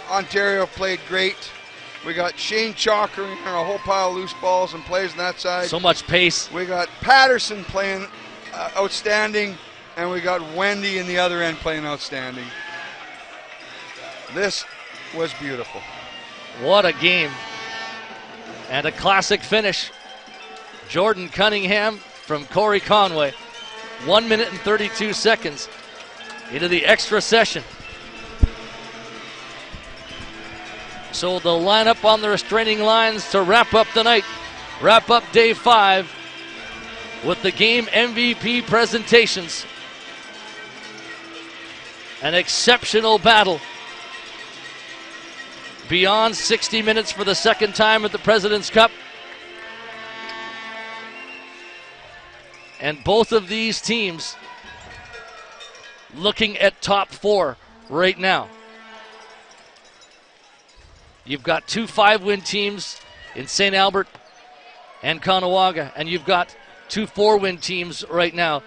B: Ontario played great. We got Shane Chalker and a whole pile of loose balls and plays on that side.
A: So much pace.
B: We got Patterson playing outstanding, and we got Wendy in the other end playing outstanding. This was beautiful.
A: What a game. And a classic finish. Jordan Cunningham from Corey Conway. 1 minute and 32 seconds into the extra session. So they'll line up on the restraining lines to wrap up the night. Wrap up day 5 with the game MVP presentations. An exceptional battle. Beyond 60 minutes for the second time at the President's Cup. And both of these teams looking at top 4 right now. You've got 2 5-win teams in St. Albert and Caughnawaga, and you've got 2 4-win teams right now.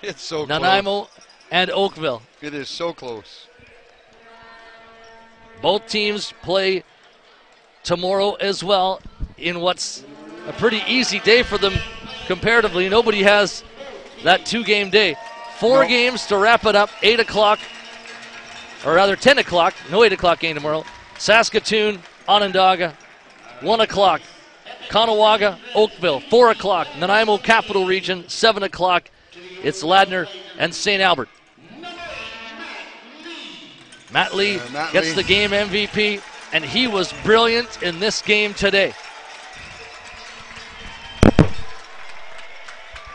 B: It's so
A: Nanaimo
B: close.
A: And Oakville.
B: It is so close.
A: Both teams play tomorrow as well in what's a pretty easy day for them comparatively. Nobody has that 2-game day. 4 games to wrap it up, 8 o'clock, or rather 10 o'clock, no 8 o'clock game tomorrow. Saskatoon, Onondaga, 1 o'clock. Caughnawaga, Oakville, 4 o'clock. Nanaimo Capital Region, 7 o'clock. It's Ladner and St. Albert. Matt Lee gets the game MVP, and he was brilliant in this game today.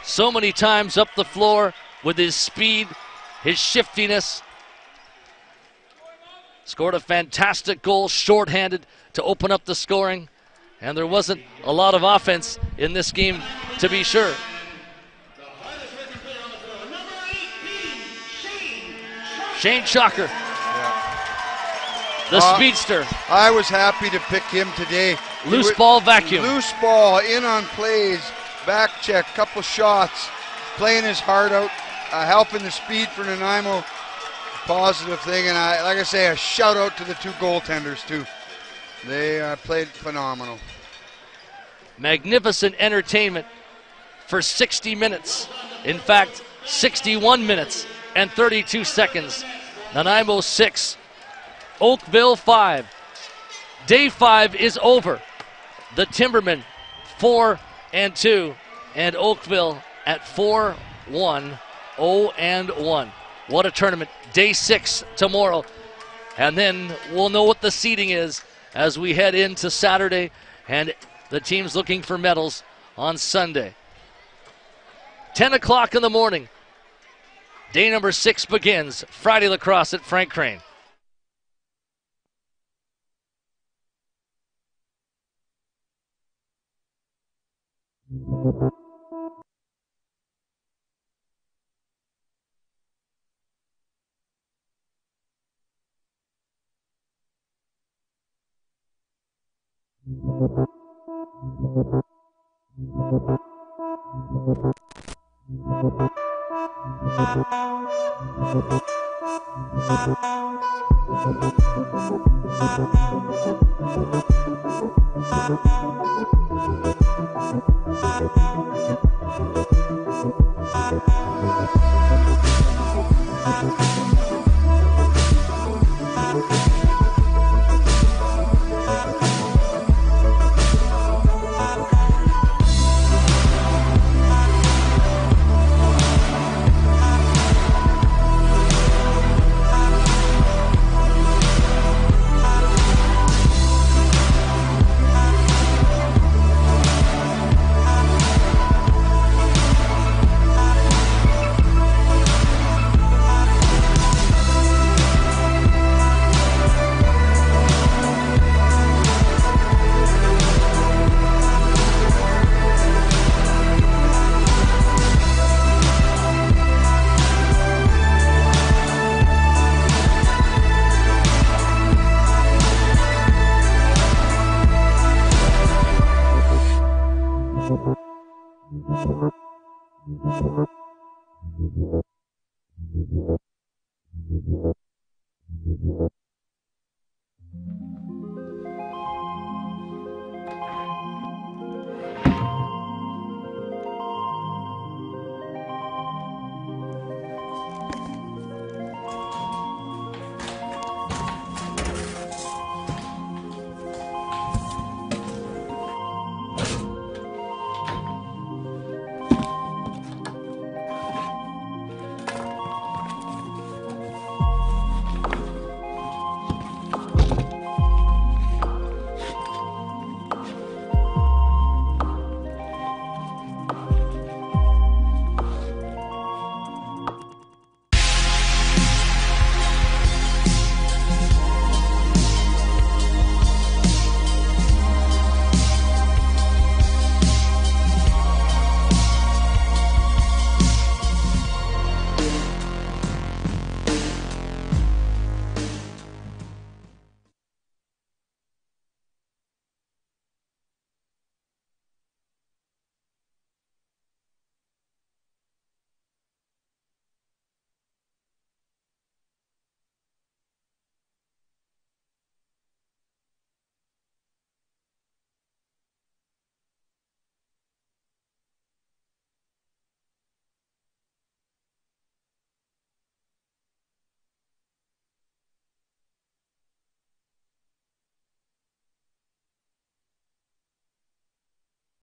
A: So many times up the floor with his speed, his shiftiness. Scored a fantastic goal, shorthanded, to open up the scoring. And there wasn't a lot of offense in this game, to be sure. Shane Shocker, the speedster.
B: I was happy to pick him today.
A: Loose ball vacuum.
B: Loose ball, in on plays, back check, couple shots, playing his heart out, helping the speed for Nanaimo. Positive thing, and like I say, a shout out to the two goaltenders too. They played phenomenal.
A: Magnificent entertainment for 60 minutes. In fact, 61 minutes and 32 seconds. Nanaimo 6, Oakville 5. Day 5 is over. The Timbermen 4-2, and Oakville at 4-1, 0-1. What a tournament. Day 6 tomorrow. And then we'll know what the seeding is as we head into Saturday, and the team's looking for medals on Sunday. 10 o'clock in the morning. Day number 6 begins. Friday lacrosse at Frank Crane.